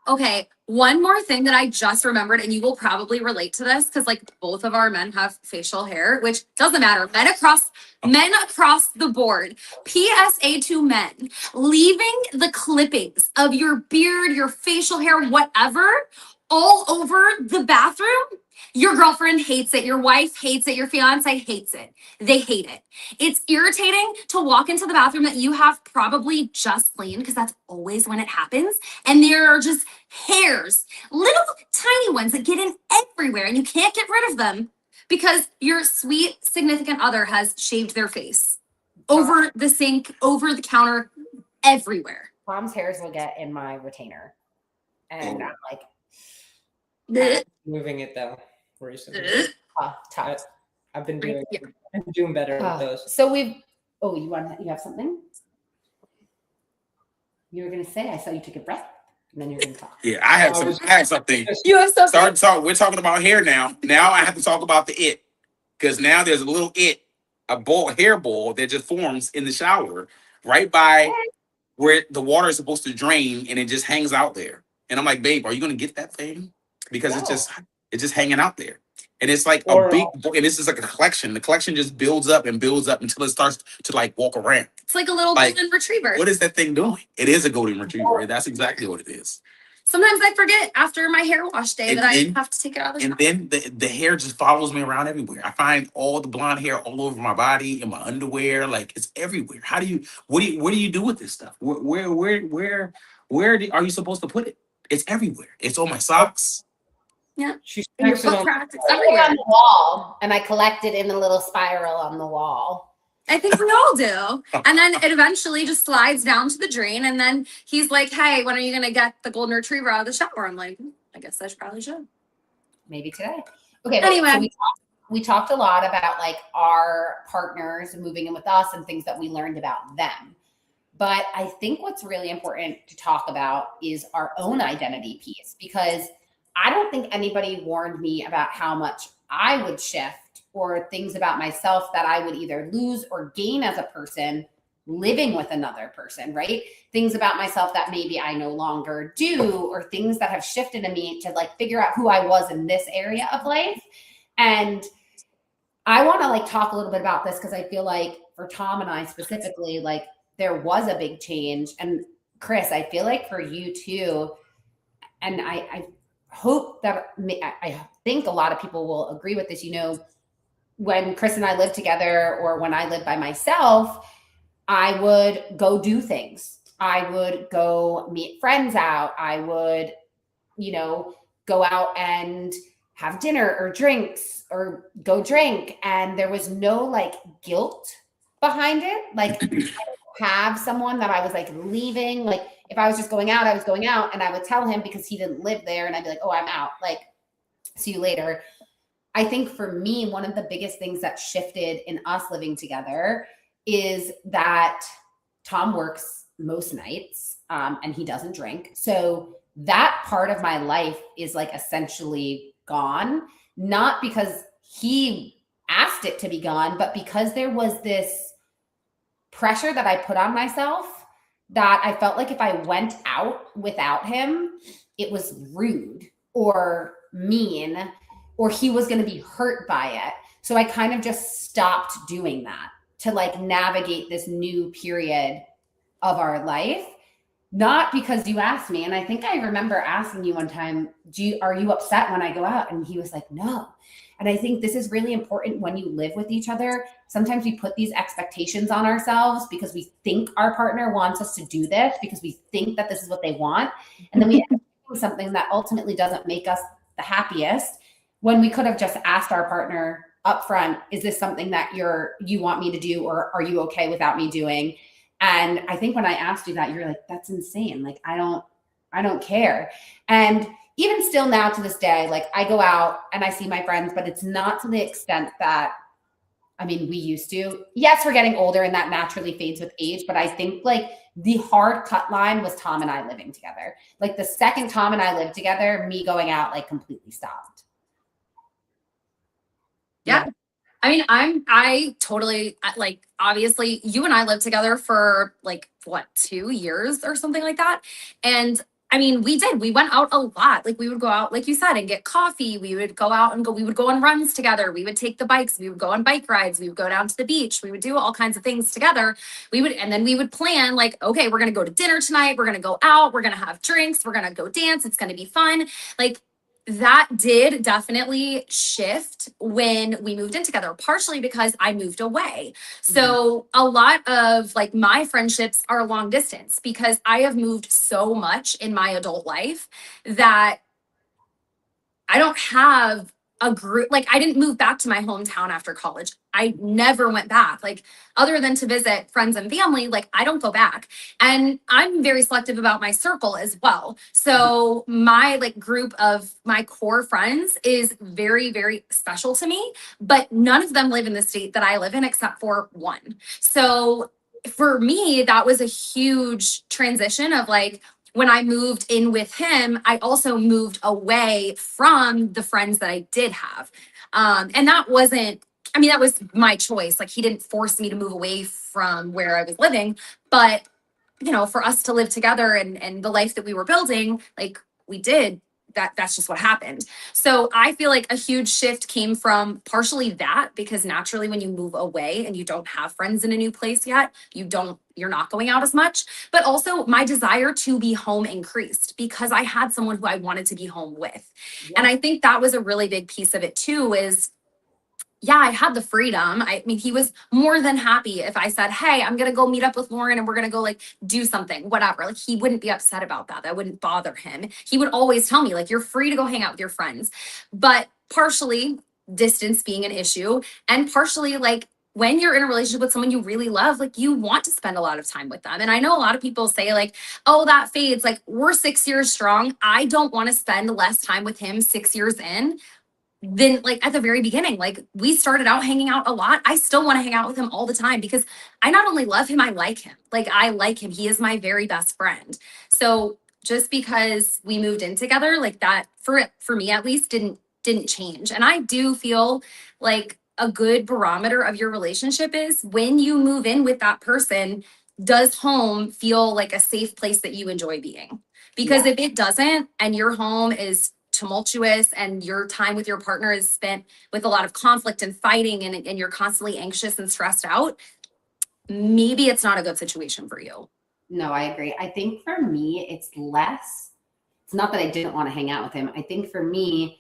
Okay. One more thing that I just remembered, and you will probably relate to this because like both of our men have facial hair, which doesn't matter. Men across the board. PSA to men, leaving the clippings of your beard, your facial hair, whatever, all over the bathroom. Your girlfriend hates it. Your wife hates it. Your fiance hates it. They hate it. It's irritating to walk into the bathroom that you have probably just cleaned, because that's always when it happens. And there are just hairs, little tiny ones that get in everywhere, and you can't get rid of them because your sweet significant other has shaved their face over the sink, over the counter, everywhere. Tom's hairs will get in my retainer. And I'm like, Moving it though recently. tough. I've been doing better with those. So you have something? You were gonna say, I saw you took a breath, and then you're gonna talk. Yeah, I have something. You have something. We're talking about hair now. Now I have to talk about the it. Because now there's a little hair ball that just forms in the shower right by where the water is supposed to drain, and it just hangs out there. And I'm like, babe, are you gonna get that thing? Because it's just hanging out there. And it's like and this is like a collection. The collection just builds up until it starts to like walk around. It's like a little golden retriever. What is that thing doing? It is a golden retriever. That's exactly what it is. Sometimes I forget after my hair wash day that I have to take it out of the shower. And then the hair just follows me around everywhere. I find all the blonde hair all over my body, in my underwear, like it's everywhere. What do you do with this stuff? Where are you supposed to put it? It's everywhere. It's on my socks. Yeah. She's in your foot cracks. It's everywhere. On the wall, and I collect it in a little spiral on the wall. I think we all do. And then it eventually just slides down to the drain. And then he's like, hey, when are you going to get the golden retriever out of the shower? I'm like, I guess I probably should. Maybe today. Okay. Anyway. So we talked a lot about like our partners moving in with us and things that we learned about them. But I think what's really important to talk about is our own identity piece, because I don't think anybody warned me about how much I would shift or things about myself that I would either lose or gain as a person living with another person, right? Things about myself that maybe I no longer do, or things that have shifted in me to like figure out who I was in this area of life. And I want to like talk a little bit about this because I feel like for Tom and I specifically, like there was a big change. And Kris, I feel like for you too, and I hope that I think a lot of people will agree with this. You know, when Kris and I lived together, or when I lived by myself, I would go do things. I would go meet friends out. I would, you know, go out and have dinner or drinks or go drink. And there was no like guilt behind it. Like have someone that I was like leaving. Like if I was just going out, I was going out, and I would tell him because he didn't live there, and I'd be like, oh, I'm out. Like, see you later. I think for me, one of the biggest things that shifted in us living together is that Tom works most nights, and he doesn't drink. So that part of my life is like essentially gone, not because he asked it to be gone, but because there was this pressure that I put on myself that I felt like if I went out without him, it was rude or mean, or he was going to be hurt by it. So I kind of just stopped doing that to like navigate this new period of our life. Not because you asked me. And I think I remember asking you one time, are you upset when I go out? And he was like, no. And I think this is really important when you live with each other. Sometimes we put these expectations on ourselves because we think our partner wants us to do this, because we think that this is what they want. And then we end up doing something that ultimately doesn't make us the happiest, when we could have just asked our partner up front, is this something that you want me to do, or are you okay without me doing? And I think when I asked you that, you're like, that's insane. Like, I don't care. And even still now to this day, like I go out and I see my friends, but it's not to the extent that, I mean, we used to. Yes, we're getting older and that naturally fades with age. But I think like the hard cut line was Tom and I living together. Like the second Tom and I lived together, me going out like completely stopped. Yeah. I mean, I totally like, obviously you and I lived together for like what, 2 years or something like that. And I mean, we went out a lot. Like we would go out, like you said, and get coffee. We would go out and we would go on runs together. We would take the bikes. We would go on bike rides. We would go down to the beach. We would do all kinds of things together. And then we would plan like, okay, we're going to go to dinner tonight. We're going to go out. We're going to have drinks. We're going to go dance. It's going to be fun. Like, that did definitely shift when we moved in together, partially because I moved away. So a lot of like my friendships are long distance because I have moved so much in my adult life that I don't have a group. Like I didn't move back to my hometown after college. I never went back, like other than to visit friends and family. Like I don't go back, and I'm very selective about my circle as well. So my like group of my core friends is very, very special to me, but none of them live in the state that I live in except for one. So for me, that was a huge transition of like, when I moved in with him, I also moved away from the friends that I did have. And that wasn't, I mean, that was my choice. Like he didn't force me to move away from where I was living, but you know, for us to live together and the life that we were building, like we did, that's just what happened. So I feel like a huge shift came from partially that, because naturally when you move away and you don't have friends in a new place yet, you're not going out as much. But also my desire to be home increased because I had someone who I wanted to be home with. Yeah. And I think that was a really big piece of it too, is yeah, I had the freedom. I mean, he was more than happy if I said, hey, I'm going to go meet up with Lauren and we're going to go like do something, whatever. Like he wouldn't be upset about that. That wouldn't bother him. He would always tell me like, you're free to go hang out with your friends. But partially distance being an issue, and partially like when you're in a relationship with someone you really love, like you want to spend a lot of time with them. And I know a lot of people say like, oh, that fades. Like we're 6 years strong. I don't want to spend less time with him 6 years in then like at the very beginning. Like we started out hanging out a lot. I still want to hang out with him all the time because I not only love him, I like him. Like I like him. He is my very best friend. So just because we moved in together, like that for me at least didn't change. And I do feel like a good barometer of your relationship is when you move in with that person, does home feel like a safe place that you enjoy being? Because if it doesn't, and your home is tumultuous and your time with your partner is spent with a lot of conflict and fighting and you're constantly anxious and stressed out, maybe it's not a good situation for you. No, I agree. I think for me, it's not that I didn't want to hang out with him. I think for me,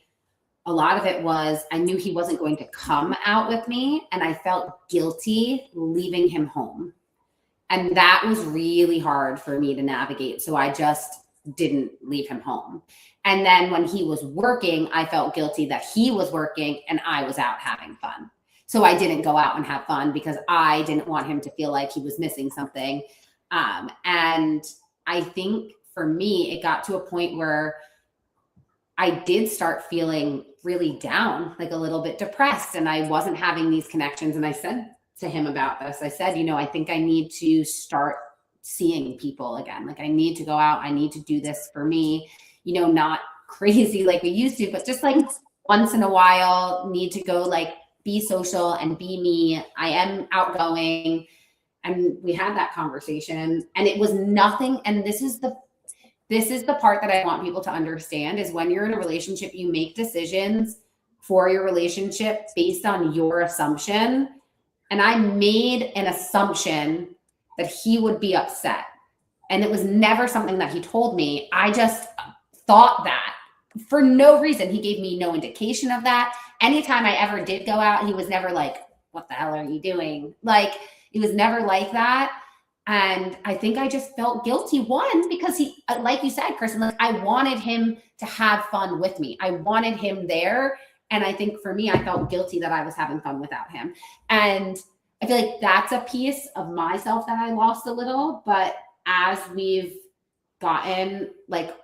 a lot of it was I knew he wasn't going to come out with me, and I felt guilty leaving him home. And that was really hard for me to navigate. So I just didn't leave him home. And then when he was working, I felt guilty that he was working and I was out having fun. So I didn't go out and have fun because I didn't want him to feel like he was missing something. And I think for me, it got to a point where I did start feeling really down, like a little bit depressed, and I wasn't having these connections. And I said to him about this, I said, I think I need to start seeing people again. Like I need to go out. I need to do this for me, not crazy like we used to, but just like once in a while, need to go like be social and be me. I am outgoing. And we had that conversation, and it was nothing. And this is the part that I want people to understand is when you're in a relationship, you make decisions for your relationship based on your assumption. And I made an assumption that he would be upset. And it was never something that he told me. I just thought that for no reason. He gave me no indication of that. Anytime I ever did go out, he was never like, what the hell are you doing? Like, it was never like that. And I think I just felt guilty. One, because he, like you said, Kris, like I wanted him to have fun with me. I wanted him there. And I think for me, I felt guilty that I was having fun without him. And I feel like that's a piece of myself that I lost a little. But as we've gotten like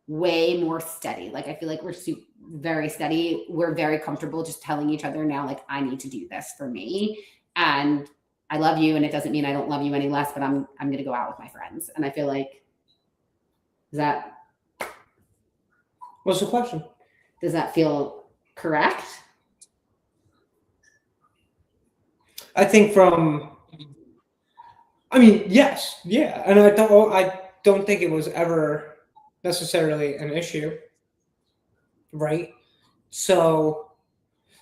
way more steady, like I feel like we're very steady. We're very comfortable just telling each other now, like, I need to do this for me. And I love you, and it doesn't mean I don't love you any less, but I'm going to go out with my friends. And I feel like, What's the question? Does that feel correct? I think yes, yeah. And I don't think it was ever necessarily an issue, right? So,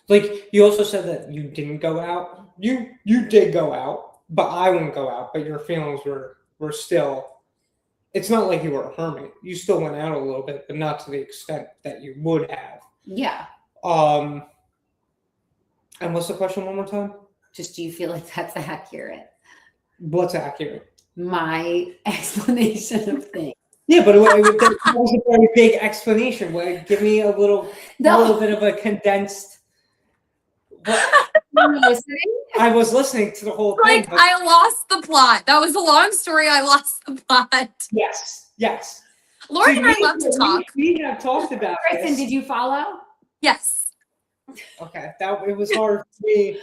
like, you also said that you didn't go out. You did go out, but I wouldn't go out. But your feelings were still. It's not like you were a hermit. You still went out a little bit, but not to the extent that you would have. Yeah. And what's the question one more time? Just, do you feel like that's accurate? What's accurate? My explanation of things. Yeah, but that was a very big explanation. Give me a little bit of a condensed. I was listening to the whole thing. Like, I lost the plot. That was a long story. I lost the plot. Yes. Lauren and I love to talk. We have talked about Kristen, this. did you follow? Yes. Okay, it was hard for me.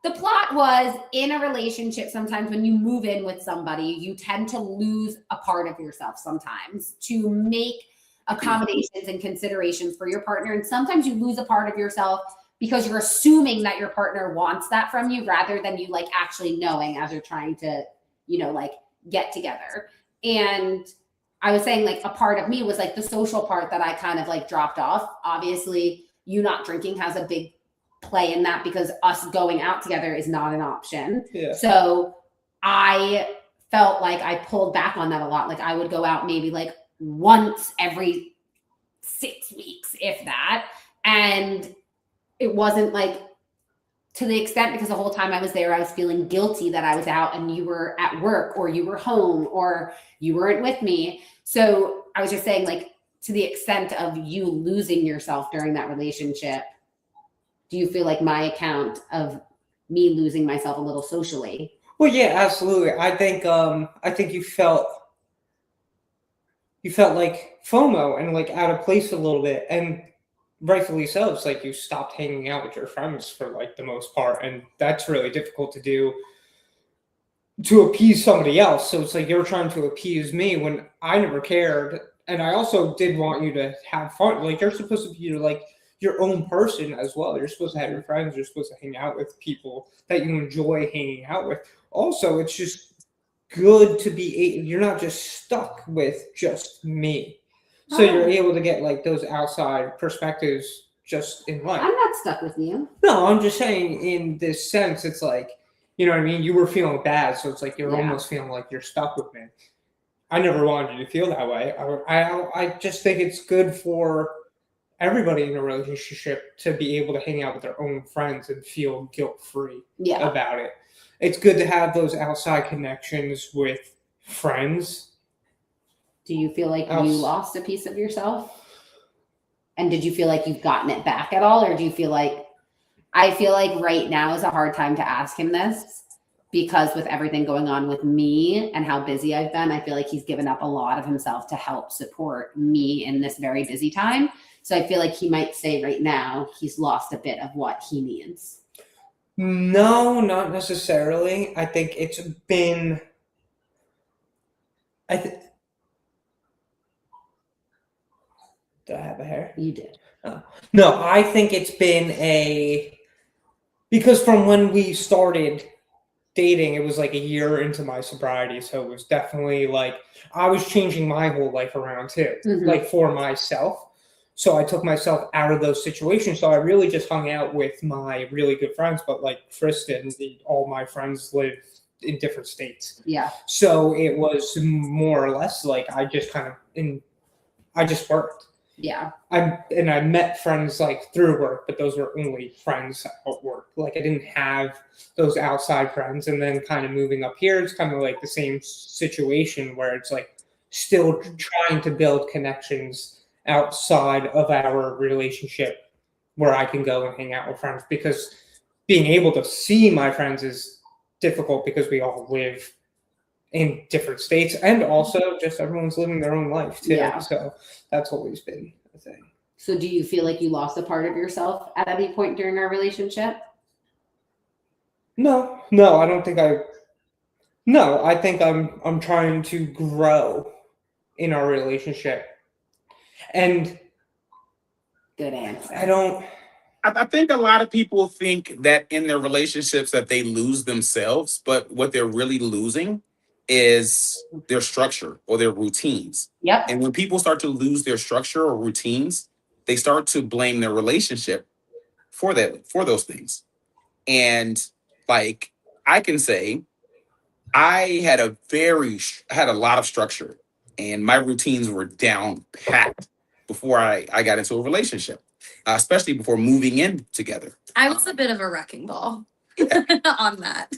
The plot was, in a relationship, sometimes when you move in with somebody, you tend to lose a part of yourself sometimes to make accommodations and considerations for your partner. And sometimes you lose a part of yourself because you're assuming that your partner wants that from you rather than you like actually knowing as you're trying to, like get together. And I was saying like a part of me was like the social part that I kind of like dropped off. Obviously, you not drinking has a big play in that because us going out together is not an option. Yeah. So I felt like I pulled back on that a lot. Like I would go out maybe like once every 6 weeks, if that. And it wasn't like to the extent because the whole time I was there, I was feeling guilty that I was out and you were at work or you were home or you weren't with me. So I was just saying, like, to the extent of you losing yourself during that relationship, do you feel like my account of me losing myself a little socially? Well, yeah, absolutely. I think you felt like FOMO and like out of place a little bit, and rightfully so. It's like you stopped hanging out with your friends for like the most part, and that's really difficult to do to appease somebody else. So it's like you're trying to appease me when I never cared. And I also did want you to have fun. Like you're supposed to be like your own person as well. You're supposed to have your friends. You're supposed to hang out with people that you enjoy hanging out with. Also, it's just good to be, you're not just stuck with just me. So you're able to get like those outside perspectives just in life. I'm not stuck with you. No, I'm just saying in this sense, it's like, you know what I mean? You were feeling bad, so it's like you're almost feeling like you're stuck with me. I never wanted you to feel that way. I just think it's good for everybody in a relationship to be able to hang out with their own friends and feel guilt-free about it. It's good to have those outside connections with friends. Do you feel like you lost a piece of yourself? And did you feel like you've gotten it back at all? Or do you feel like, I feel like right now is a hard time to ask him this because with everything going on with me and how busy I've been, I feel like he's given up a lot of himself to help support me in this very busy time. So I feel like he might say right now he's lost a bit of what he needs. No, not necessarily. I think it's been, did I have a hair? You did. Oh. No, I think it's been because from when we started dating, it was like a year into my sobriety. So it was definitely like, I was changing my whole life around too, like for myself. So I took myself out of those situations. So I really just hung out with my really good friends, but like Kristen, all my friends live in different states. Yeah. So it was more or less like I just worked. Yeah. I met friends like through work, but those were only friends at work. Like I didn't have those outside friends. And then kind of moving up here, it's kind of like the same situation where it's like still trying to build connections outside of our relationship where I can go and hang out with friends, because being able to see my friends is difficult because we all live in different states, and also just everyone's living their own life too. Yeah. So that's always been a thing. So do you feel like you lost a part of yourself at any point during our relationship? No, I don't think I think I'm trying to grow in our relationship. And good answer. I think a lot of people think that in their relationships that they lose themselves, but what they're really losing is their structure or their routines. Yep. And when people start to lose their structure or routines, they start to blame their relationship for those things. And like I can say, I had a lot of structure and my routines were down packed before I got into a relationship, especially before moving in together. I was a bit of a wrecking ball on that.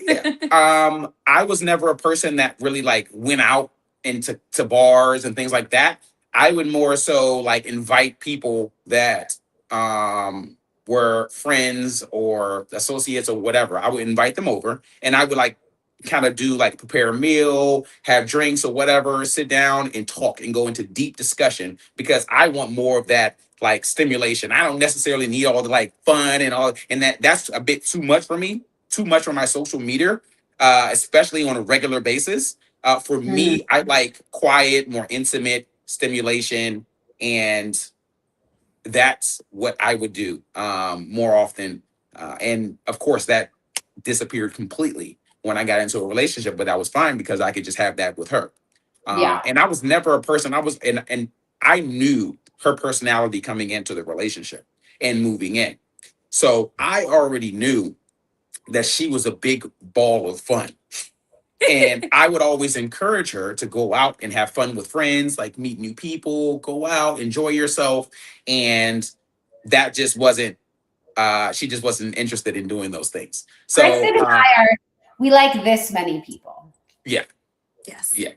I was never a person that really like went out into bars and things like that. I would more so like invite people that were friends or associates or whatever. I would invite them over and I would like kind of do like prepare a meal, have drinks or whatever, sit down and talk and go into deep discussion because I want more of that like stimulation. I don't necessarily need all the like fun and all, and that's a bit too much for me, too much for my social media, especially on a regular basis. For me, I like quiet, more intimate stimulation, and that's what I would do more often. And of course, that disappeared completely when I got into a relationship, but that was fine because I could just have that with her. And I was never a person, and I knew her personality coming into the relationship and moving in. So I already knew that she was a big ball of fun. And I would always encourage her to go out and have fun with friends, like meet new people, go out, enjoy yourself. And that just wasn't, she just wasn't interested in doing those things. So Kristen and we like this many people. Yeah. Yes. Yeah.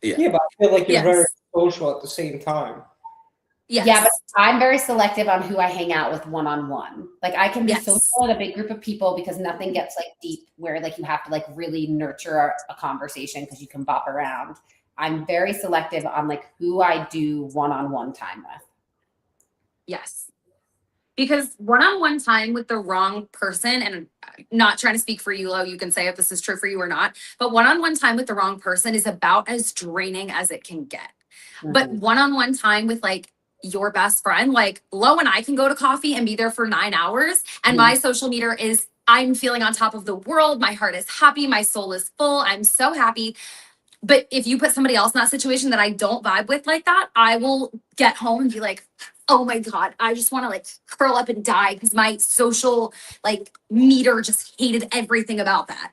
Yeah, but I feel like you're very social at the same time. Yes. Yeah, but I'm very selective on who I hang out with one-on-one. Like I can be social with a big group of people because nothing gets like deep where like you have to like really nurture a conversation because you can bop around. I'm very selective on like who I do one-on-one time with. Yes. Because one-on-one time with the wrong person, and I'm not trying to speak for you, Lo, you can say if this is true for you or not, but one-on-one time with the wrong person is about as draining as it can get. But one-on-one time with like your best friend, like Lo and I can go to coffee and be there for 9 hours. And my social meter is, I'm feeling on top of the world. My heart is happy. My soul is full. I'm so happy. But if you put somebody else in that situation that I don't vibe with like that, I will get home and be like, oh my God, I just want to like curl up and die because my social like meter just hated everything about that.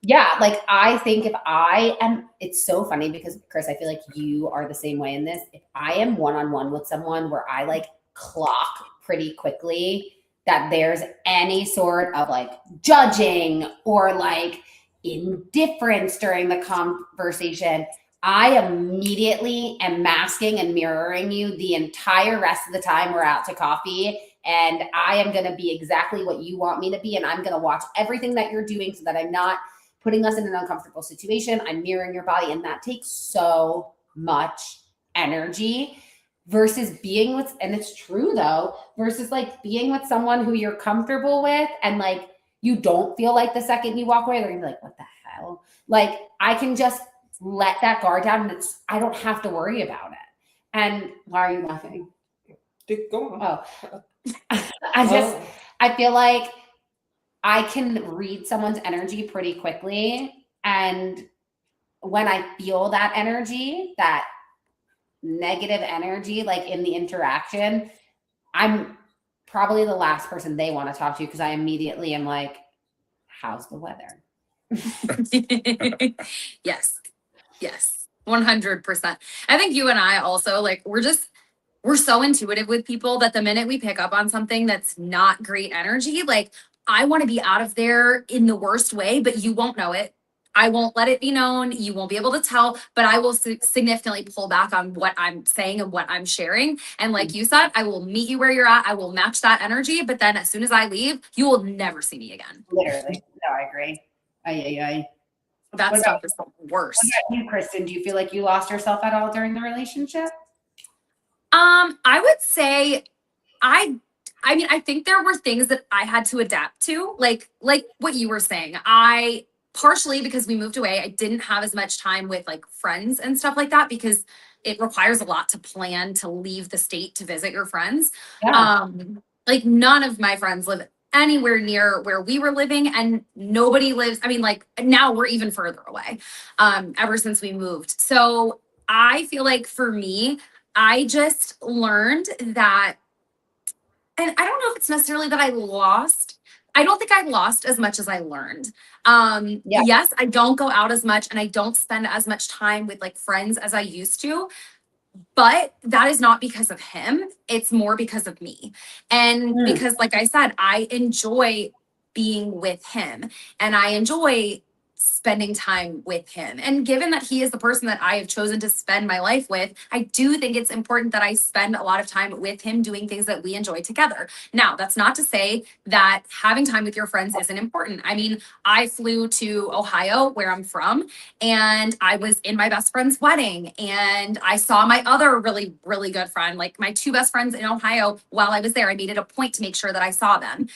Yeah, like I think if I am, it's so funny because Kris, I feel like you are the same way in this. If I am one-on-one with someone where I like clock pretty quickly that there's any sort of like judging or like indifference during the conversation, I immediately am masking and mirroring you the entire rest of the time we're out to coffee. And I am going to be exactly what you want me to be. And I'm going to watch everything that you're doing so that I'm not putting us in an uncomfortable situation. I'm mirroring your body. And that takes so much energy versus being with, and it's true though, versus like being with someone who you're comfortable with and like you don't feel like the second you walk away, they're gonna be like, what the hell? Like I can just let that guard down and I don't have to worry about it. And why are you laughing? Go on. Oh, I feel like I can read someone's energy pretty quickly. And when I feel that energy, that negative energy, like in the interaction, I'm probably the last person they want to talk to because I immediately am like, how's the weather? Yes. 100%. I think you and I also like, we're so intuitive with people that the minute we pick up on something that's not great energy, like I want to be out of there in the worst way, but you won't know it. I won't let it be known. You won't be able to tell, but I will significantly pull back on what I'm saying and what I'm sharing. And like you said, I will meet you where you're at. I will match that energy. But then as soon as I leave, you will never see me again. Literally. No, I agree. That stuff is the worst. What about you, Kristen? Do you feel like you lost yourself at all during the relationship? I would say I mean, I think there were things that I had to adapt to, like what you were saying. I partially because we moved away, I didn't have as much time with like friends and stuff like that because it requires a lot to plan to leave the state to visit your friends. Yeah. Like none of my friends live anywhere near where we were living and nobody lives. I mean, like now we're even further away, ever since we moved. So I feel like for me, I just learned that, and I don't know if it's necessarily that I lost. I don't think I lost as much as I learned. Yes, I don't go out as much and I don't spend as much time with like friends as I used to, but that is not because of him. It's more because of me. And because like I said, I enjoy being with him and I enjoy spending time with him. And given that he is the person that I have chosen to spend my life with, I do think it's important that I spend a lot of time with him doing things that we enjoy together. Now, that's not to say that having time with your friends isn't important. I mean, I flew to Ohio, where I'm from, and I was in my best friend's wedding, and I saw my other really, really good friend, like my two best friends in Ohio while I was there. I made it a point to make sure that I saw them.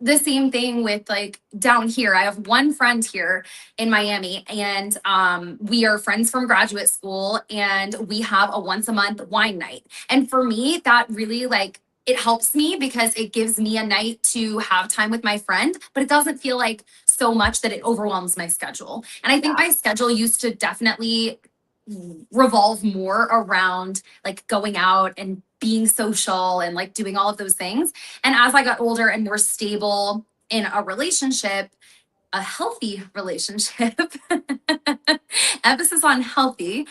The same thing with like down here. I have one friend here in Miami and we are friends from graduate school and we have a once a month wine night. And for me, that really like, it helps me because it gives me a night to have time with my friend, but it doesn't feel like so much that it overwhelms my schedule. And I think my schedule used to definitely revolve more around like going out and being social and like doing all of those things. And as I got older and more stable in a relationship, a healthy relationship, emphasis on healthy,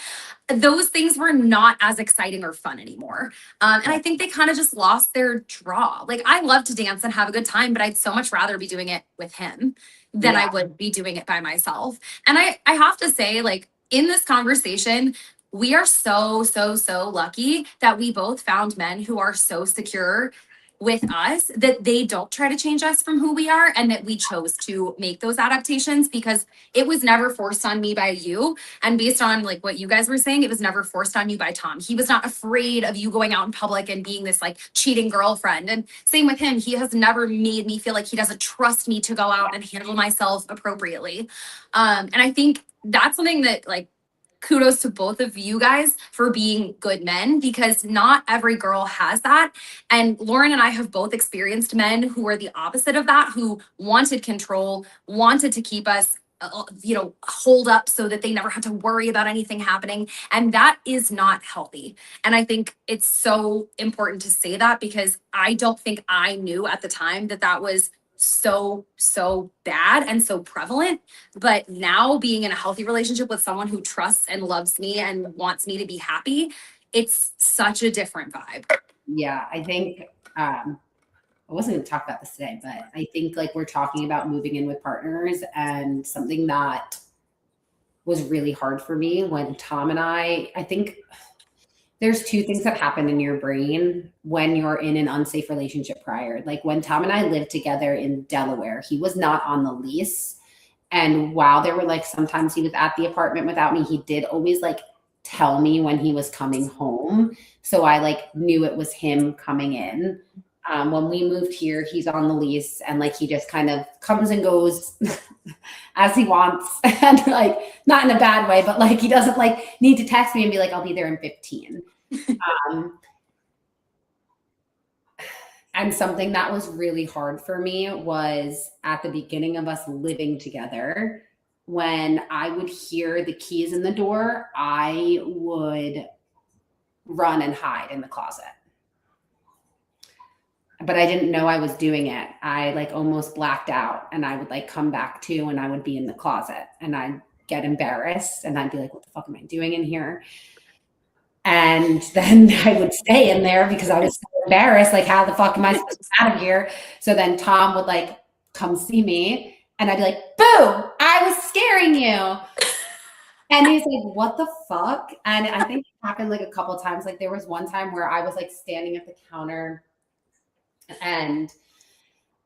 those things were not as exciting or fun anymore. And I think they kind of just lost their draw. Like I love to dance and have a good time, but I'd so much rather be doing it with him than I would be doing it by myself. And I have to say, like in this conversation, we are so lucky that we both found men who are so secure with us that they don't try to change us from who we are, and that we chose to make those adaptations because it was never forced on me by you. And based on like what you guys were saying, it was never forced on you by Tom. He was not afraid of you going out in public and being this like cheating girlfriend. And same with him. He has never made me feel like he doesn't trust me to go out and handle myself appropriately. And I think that's something that like, kudos to both of you guys for being good men, because not every girl has that. And Lauren and I have both experienced men who were the opposite of that, who wanted control, wanted to keep us hold up so that they never had to worry about anything happening. And that is not healthy. And I think it's so important to say that, because I don't think I knew at the time that that was so bad and so prevalent. But now, being in a healthy relationship with someone who trusts and loves me and wants me to be happy, it's such a different vibe. Yeah, I think I wasn't going to talk about this today, but I think like we're talking about moving in with partners, and something that was really hard for me when Tom and I think there's two things that happen in your brain when you're in an unsafe relationship prior. Like when Tom and I lived together in Delaware, he was not on the lease. And while there were like, sometimes he was at the apartment without me, he did always like tell me when he was coming home. So I like knew it was him coming in. When we moved here, he's on the lease, and like he just kind of comes and goes as he wants, and like not in a bad way, but like he doesn't like need to text me and be like, I'll be there in 15. And something that was really hard for me was at the beginning of us living together, when I would hear the keys in the door, I would run and hide in the closet. But I didn't know I was doing it. I like almost blacked out, and I would like come back to, and I would be in the closet, and I'd get embarrassed, and I'd be like, what the fuck am I doing in here? And then I would stay in there because I was so embarrassed. Like, how the fuck am I supposed to get out of here? So then Tom would like come see me, and I'd be like, boo, I was scaring you. And he's like, what the fuck? And I think it happened like a couple of times. Like there was one time where I was like standing at the counter, and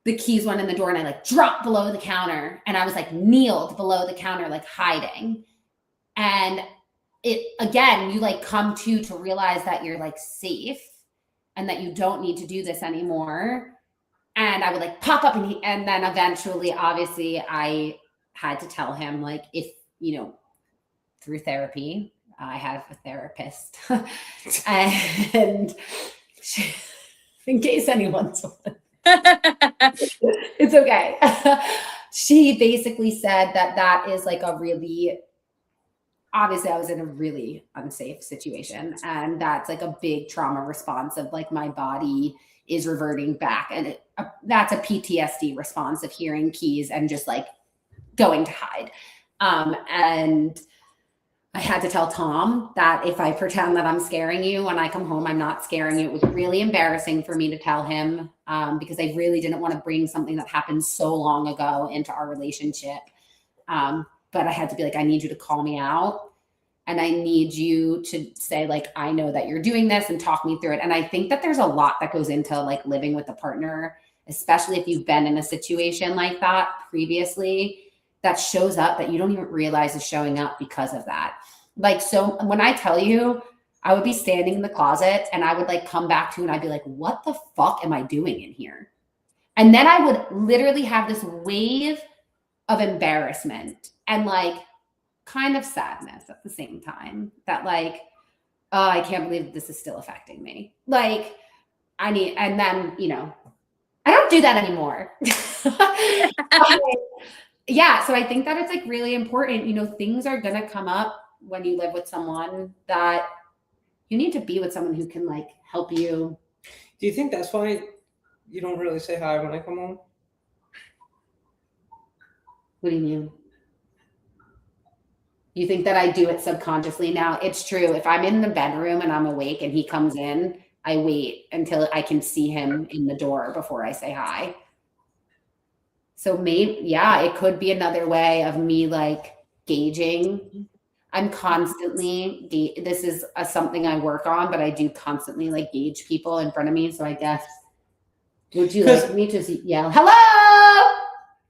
the keys went in the door, and I like dropped below the counter, and I was like kneeled below the counter, like hiding. And it, again, you like come to realize that you're like safe and that you don't need to do this anymore. And I would like pop up, and then eventually, obviously I had to tell him, like, if, through therapy, I have a therapist, and she, in case anyone's it's okay. She basically said that is like a really, obviously I was in a really unsafe situation, and that's like a big trauma response of like my body is reverting back. And that's a PTSD response of hearing keys and just like going to hide. And I had to tell Tom that if I pretend that I'm scaring you when I come home, I'm not scaring you. It was really embarrassing for me to tell him because I really didn't want to bring something that happened so long ago into our relationship. But I had to be like, I need you to call me out, and I need you to say like, I know that you're doing this, and talk me through it. And I think that there's a lot that goes into like living with a partner, especially if you've been in a situation like that previously, that shows up that you don't even realize is showing up because of that. Like, so when I tell you, I would be standing in the closet, and I would like come back to, and I'd be like, what the fuck am I doing in here? And then I would literally have this wave of embarrassment and like kind of sadness at the same time, that like, oh, I can't believe this is still affecting me. Like and then, I don't do that anymore. Yeah. So I think that it's like really important, things are going to come up when you live with someone, that you need to be with someone who can like help you. Do you think that's why you don't really say hi when I come home? What do you mean? You think that I do it subconsciously? Now, it's true. If I'm in the bedroom and I'm awake and he comes in, I wait until I can see him in the door before I say hi. So maybe, yeah, it could be another way of me like gauging. I'm constantly, this is something I work on, but I do constantly like gauge people in front of me. So I guess Would you 'Cause- like me to yell, hello?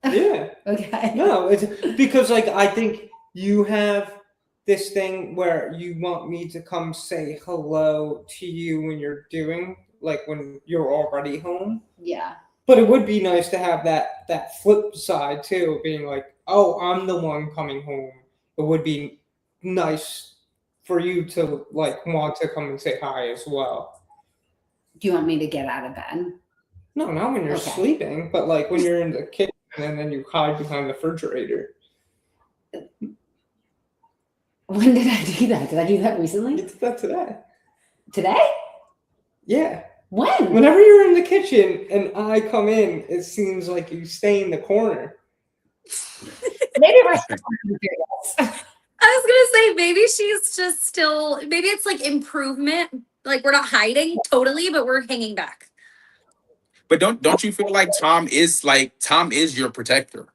Yeah. Okay. No, it's because like I think you have this thing where you want me to come say hello to you when you're doing like when you're already home. Yeah. But it would be nice to have that flip side too, being like, oh, I'm the one coming home. It would be nice for you to like want to come and say hi as well. Do you want me to get out of bed? No, not when you're Okay. sleeping, but like when you're in the kitchen and then you hide behind the refrigerator. When did I do that? Did I do that You recently? did that today. Today? Yeah. When? Whenever you're in the kitchen and I come in, it seems like you stay in the corner. Maybe we're I was gonna say maybe she's just still maybe it's like improvement. Like we're not hiding totally, but we're hanging back. But don't you feel like Tom is your protector?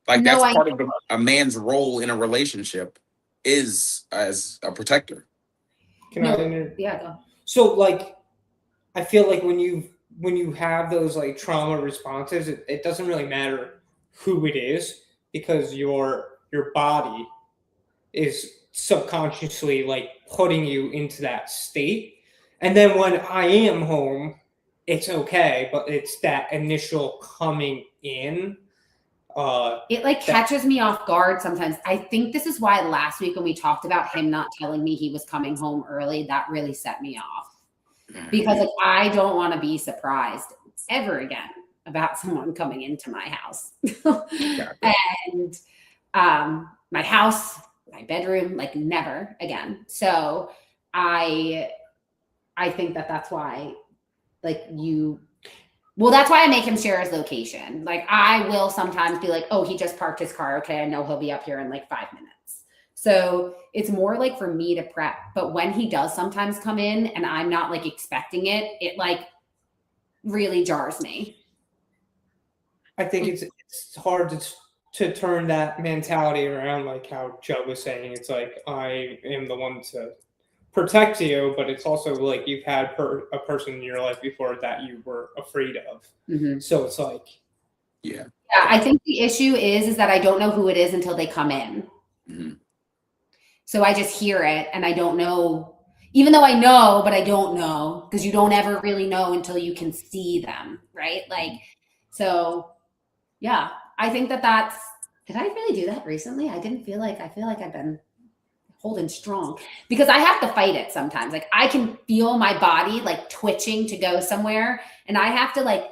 Like No, that's part of a man's role in a relationship is as a protector. Can No. I inter- Yeah, go. So like I feel like when you have those like trauma responses, it doesn't really matter who it is because your body is subconsciously like putting you into that state. And then when I am home, it's okay, but it's that initial coming in. It like catches me off guard sometimes. I think this is why last week when we talked about him not telling me he was coming home early, that really set me off. Because like I don't want to be surprised ever again about someone coming into my house. And my house, my bedroom, like never again. So I think that's why like that's why I make him share his location. Like I will sometimes be like, oh, he just parked his car. Okay, I know he'll be up here in like 5 minutes. So it's more like for me to prep. But when he does sometimes come in and I'm not like expecting it, it like really jars me. I think it's hard to turn that mentality around, like how Joe was saying. It's like I am the one to protect you, but it's also like you've had a person in your life before that you were afraid of. Mm-hmm. So it's like, yeah. I think the issue is that I don't know who it is until they come in. Mm-hmm. So I just hear it and I don't know, even though I know, but I don't know because you don't ever really know until you can see them, right? Like, so yeah, I think that's, did I really do that recently? I feel like I've been holding strong because I have to fight it sometimes. Like I can feel my body like twitching to go somewhere and I have to like,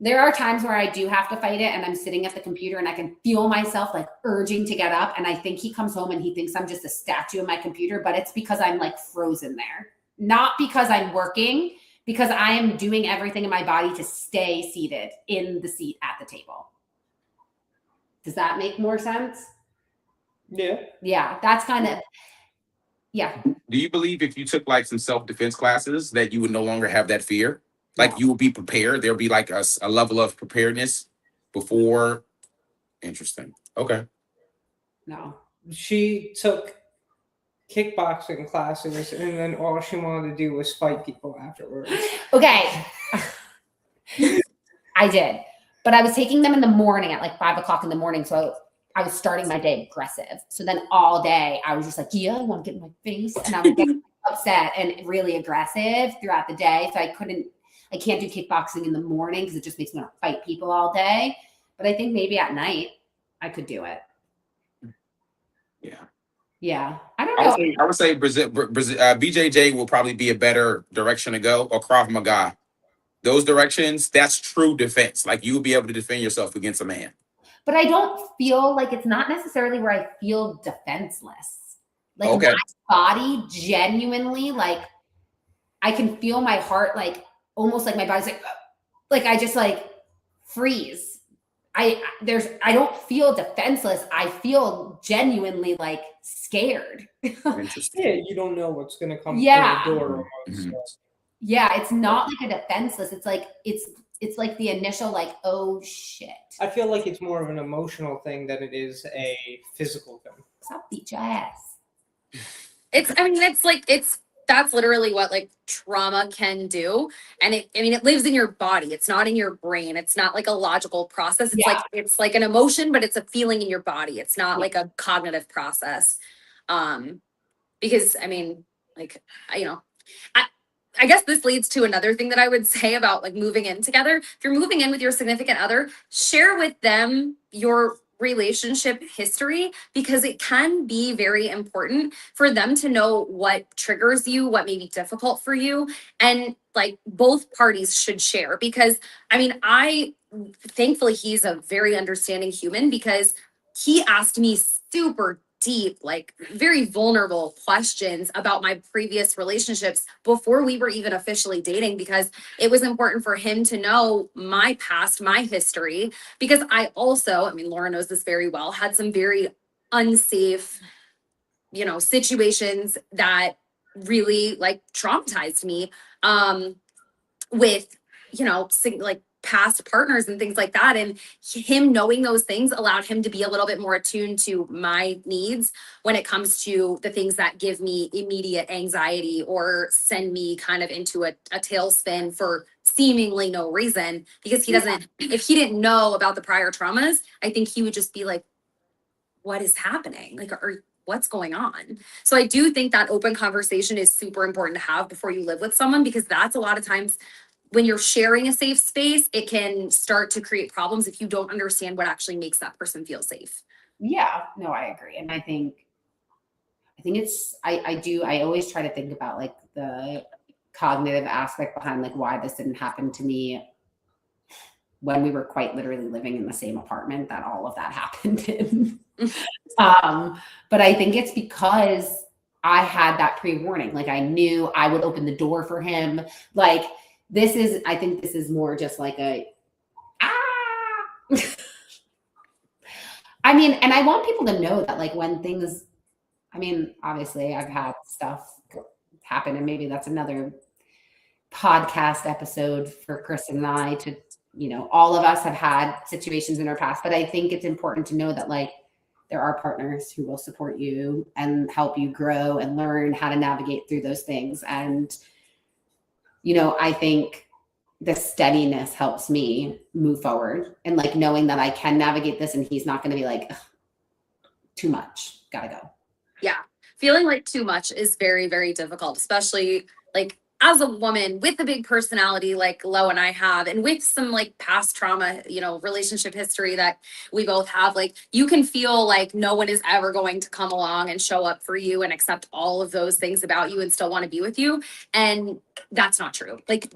there are times where I do have to fight it and I'm sitting at the computer and I can feel myself like urging to get up. And I think he comes home and he thinks I'm just a statue in my computer, but it's because I'm like frozen there. Not because I'm working, because I am doing everything in my body to stay seated in the seat at the table. Does that make more sense? yeah. Yeah, that's kind of, yeah. Do you believe if you took like some self-defense classes that you would no longer have that fear? Like No. you would be prepared. There'll be like a level of preparedness before. Interesting. Okay. No. She took kickboxing classes and then all she wanted to do was fight people afterwards. Okay. I did. But I was taking them in the morning at like 5 o'clock in the morning. So I was starting my day aggressive. So then all day I was just like, yeah, I want to get in my face. And I was getting upset and really aggressive throughout the day. So I can't do kickboxing in the morning because it just makes me want to fight people all day. But I think maybe at night I could do it. Yeah. Yeah. I don't know. I would say BJJ will probably be a better direction to go, or Krav Maga. Those directions, that's true defense. Like you will be able to defend yourself against a man. But I don't feel like it's not necessarily where I feel defenseless. Like Okay. my body genuinely, like I can feel my heart, like almost like my body's like I just like freeze. I don't feel defenseless. I feel genuinely like scared. Interesting. Yeah, you don't know what's gonna come Yeah. through the door. Mhm. Yeah, it's not like a defenseless. It's like it's like the initial like, oh shit. I feel like it's more of an emotional thing than it is a physical thing. Stop beat your ass. It's that's literally what like trauma can do. And it lives in your body. It's not in your brain. It's not like a logical process. It's like an emotion, but it's a feeling in your body. It's not like a cognitive process. Because I mean, like, you know, I guess this leads to another thing that I would say about like moving in together. If you're moving in with your significant other, share with them your relationship history, because it can be very important for them to know what triggers you, what may be difficult for you. And like both parties should share, because I mean, thankfully he's a very understanding human, because he asked me super deep, like very vulnerable questions about my previous relationships before we were even officially dating, because it was important for him to know my past, my history, because I also, I mean, Laura knows this very well, had some very unsafe, you know, situations that really like traumatized me with, you know, like past partners and things like that. And him knowing those things allowed him to be a little bit more attuned to my needs when it comes to the things that give me immediate anxiety or send me kind of into a tailspin for seemingly no reason. Because he doesn't, if he didn't know about the prior traumas, I think he would just be like, what is happening? Like, what's going on? So I do think that open conversation is super important to have before you live with someone, because that's a lot of times when you're sharing a safe space, it can start to create problems if you don't understand what actually makes that person feel safe. Yeah, no, I agree. And I think it's, I always try to think about like the cognitive aspect behind like why this didn't happen to me when we were quite literally living in the same apartment that all of that happened in. But I think it's because I had that pre-warning. Like I knew I would open the door for him. Like I think this is more just like I mean, and I want people to know that like when things, I mean, obviously I've had stuff happen, and maybe that's another podcast episode for Kris and I to, you know, all of us have had situations in our past, but I think it's important to know that like there are partners who will support you and help you grow and learn how to navigate through those things. And, you know, I think the steadiness helps me move forward, and like knowing that I can navigate this and he's not going to be like, too much, gotta go. Yeah. Feeling like too much is very, very difficult, especially like as a woman with a big personality like Lo and I have, and with some like past trauma, you know, relationship history that we both have. Like you can feel like no one is ever going to come along and show up for you and accept all of those things about you and still want to be with you. And that's not true. Like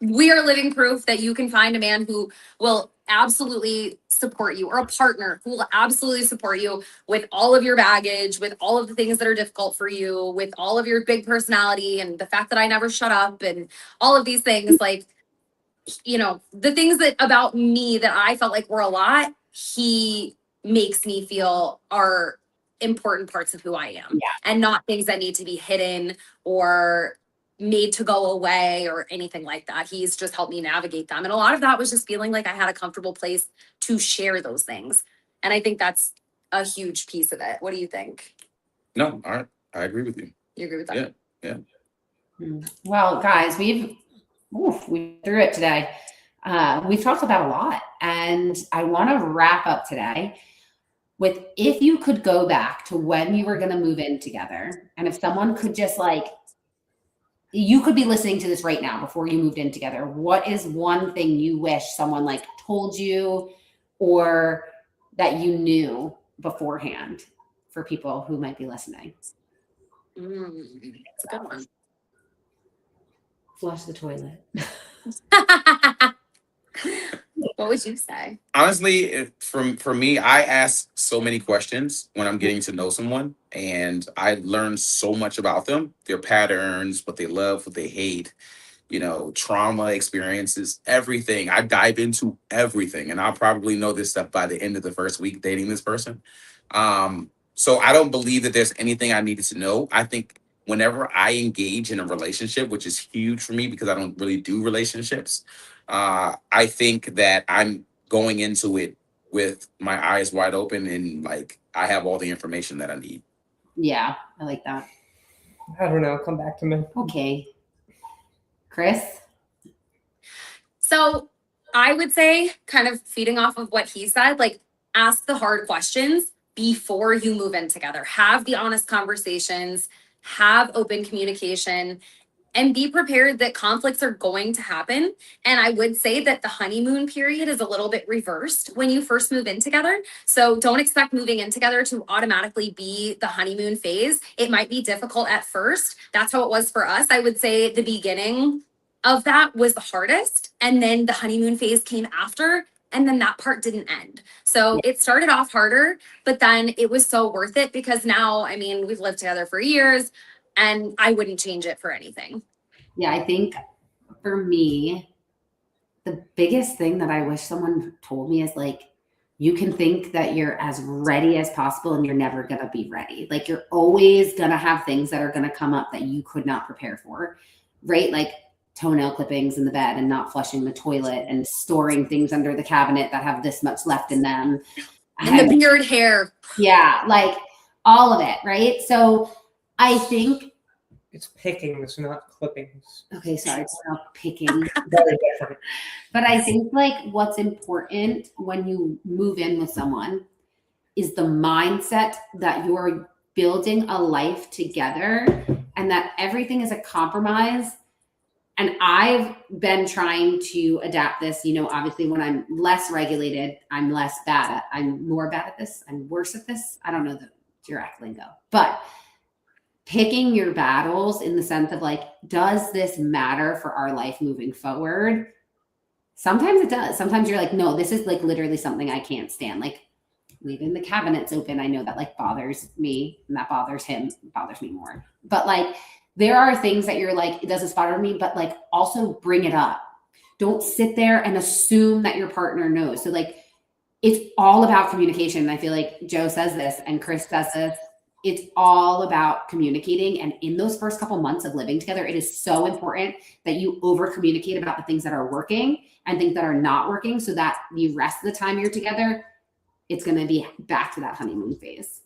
we are living proof that you can find a man who will absolutely support you, or a partner who will absolutely support you with all of your baggage, with all of the things that are difficult for you, with all of your big personality and the fact that I never shut up and all of these things. Like, you know, the things that about me that I felt like were a lot, he makes me feel are important parts of who I am, and not things that need to be hidden or made to go away or anything like that. He's just helped me navigate them. And a lot of that was just feeling like I had a comfortable place to share those things. And I think that's a huge piece of it. What do you think? No, I agree with you. You agree with that? Yeah. Well, guys, we threw it today. We've talked about a lot, and I want to wrap up today with, if you could go back to when you were going to move in together, and if someone could just like, you could be listening to this right now before you moved in together, what is one thing you wish someone like told you or that you knew beforehand, for people who might be listening? It's a good one. Flush the toilet. What would you say? Honestly, for me, I ask so many questions when I'm getting to know someone, and I learn so much about them, their patterns, what they love, what they hate, you know, trauma experiences, everything. I dive into everything, and I'll probably know this stuff by the end of the first week dating this person. So I don't believe that there's anything I needed to know. I think whenever I engage in a relationship, which is huge for me because I don't really do relationships, I think that I'm going into it with my eyes wide open, and like I have all the information that I need. Yeah, I like that. I don't know. Come back to me. Okay. Kris? So I would say, kind of feeding off of what he said, like ask the hard questions before you move in together. Have the honest conversations, have open communication, and be prepared that conflicts are going to happen. And I would say that the honeymoon period is a little bit reversed when you first move in together. So don't expect moving in together to automatically be the honeymoon phase. It might be difficult at first. That's how it was for us. I would say the beginning of that was the hardest. And then the honeymoon phase came after. And then that part didn't end. So it started off harder, but then it was so worth it because now, I mean, we've lived together for years and I wouldn't change it for anything. Yeah, I think for me, the biggest thing that I wish someone told me is like, you can think that you're as ready as possible and you're never going to be ready. Like you're always going to have things that are going to come up that you could not prepare for, right? Like toenail clippings in the bed and not flushing the toilet and storing things under the cabinet that have this much left in them. And the beard hair. Yeah, like all of it, right? So I think It's pickings, not clippings. okay, sorry, it's not picking. Very different. But I think like what's important when you move in with someone is the mindset that you're building a life together and that everything is a compromise. And I've been trying to adapt this, you know, obviously when I'm less regulated, I'm more bad at this. I'm worse at this. I don't know the direct lingo, but picking your battles in the sense of like, does this matter for our life moving forward? Sometimes it does. Sometimes you're like, no, this is like literally something I can't stand. Like leaving the cabinets open. I know that like bothers me and that bothers him. It bothers me more. But like, there are things that you're like, it doesn't bother me, but like also bring it up. Don't sit there and assume that your partner knows. So like, it's all about communication. And I feel like Joe says this and Kris says this. It's all about communicating. And in those first couple months of living together, it is so important that you over communicate about the things that are working and things that are not working so that the rest of the time you're together, it's going to be back to that honeymoon phase.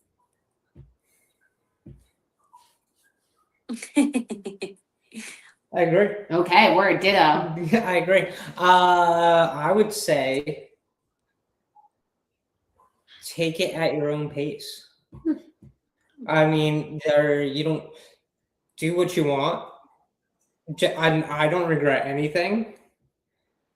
I agree. Okay, word, ditto. I agree. I would say take it at your own pace. I mean, you don't do what you want. I don't regret anything.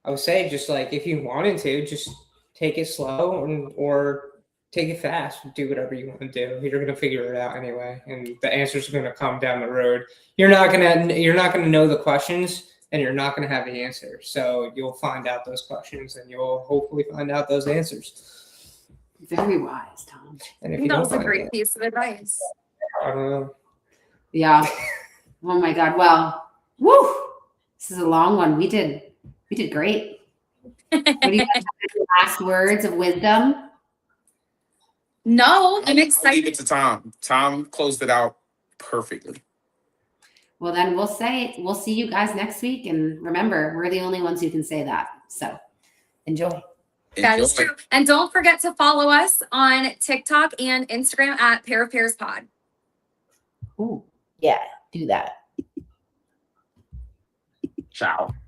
I would say just like if you wanted to, just take it slow or take it fast. Do whatever you want to do. You're gonna figure it out anyway, and the answers are gonna come down the road. You're not gonna know the questions, and you're not gonna have the answer. So you'll find out those questions, and you'll hopefully find out those answers. Very wise, Tom. And I if think you that don't was a find great it, piece of advice. I don't know. Yeah. Oh my God. Well, woo. This is a long one. We did great. What do you guys have any last words of wisdom? No, I'm I'll leave excited. it to Tom. Tom closed it out perfectly. Well, then we'll see you guys next week. And remember, we're the only ones who can say that. So enjoy. That is Enjoy. true. And don't forget to follow us on TikTok and Instagram at Pair of Pairs Pod. Ooh, yeah, do that. Ciao.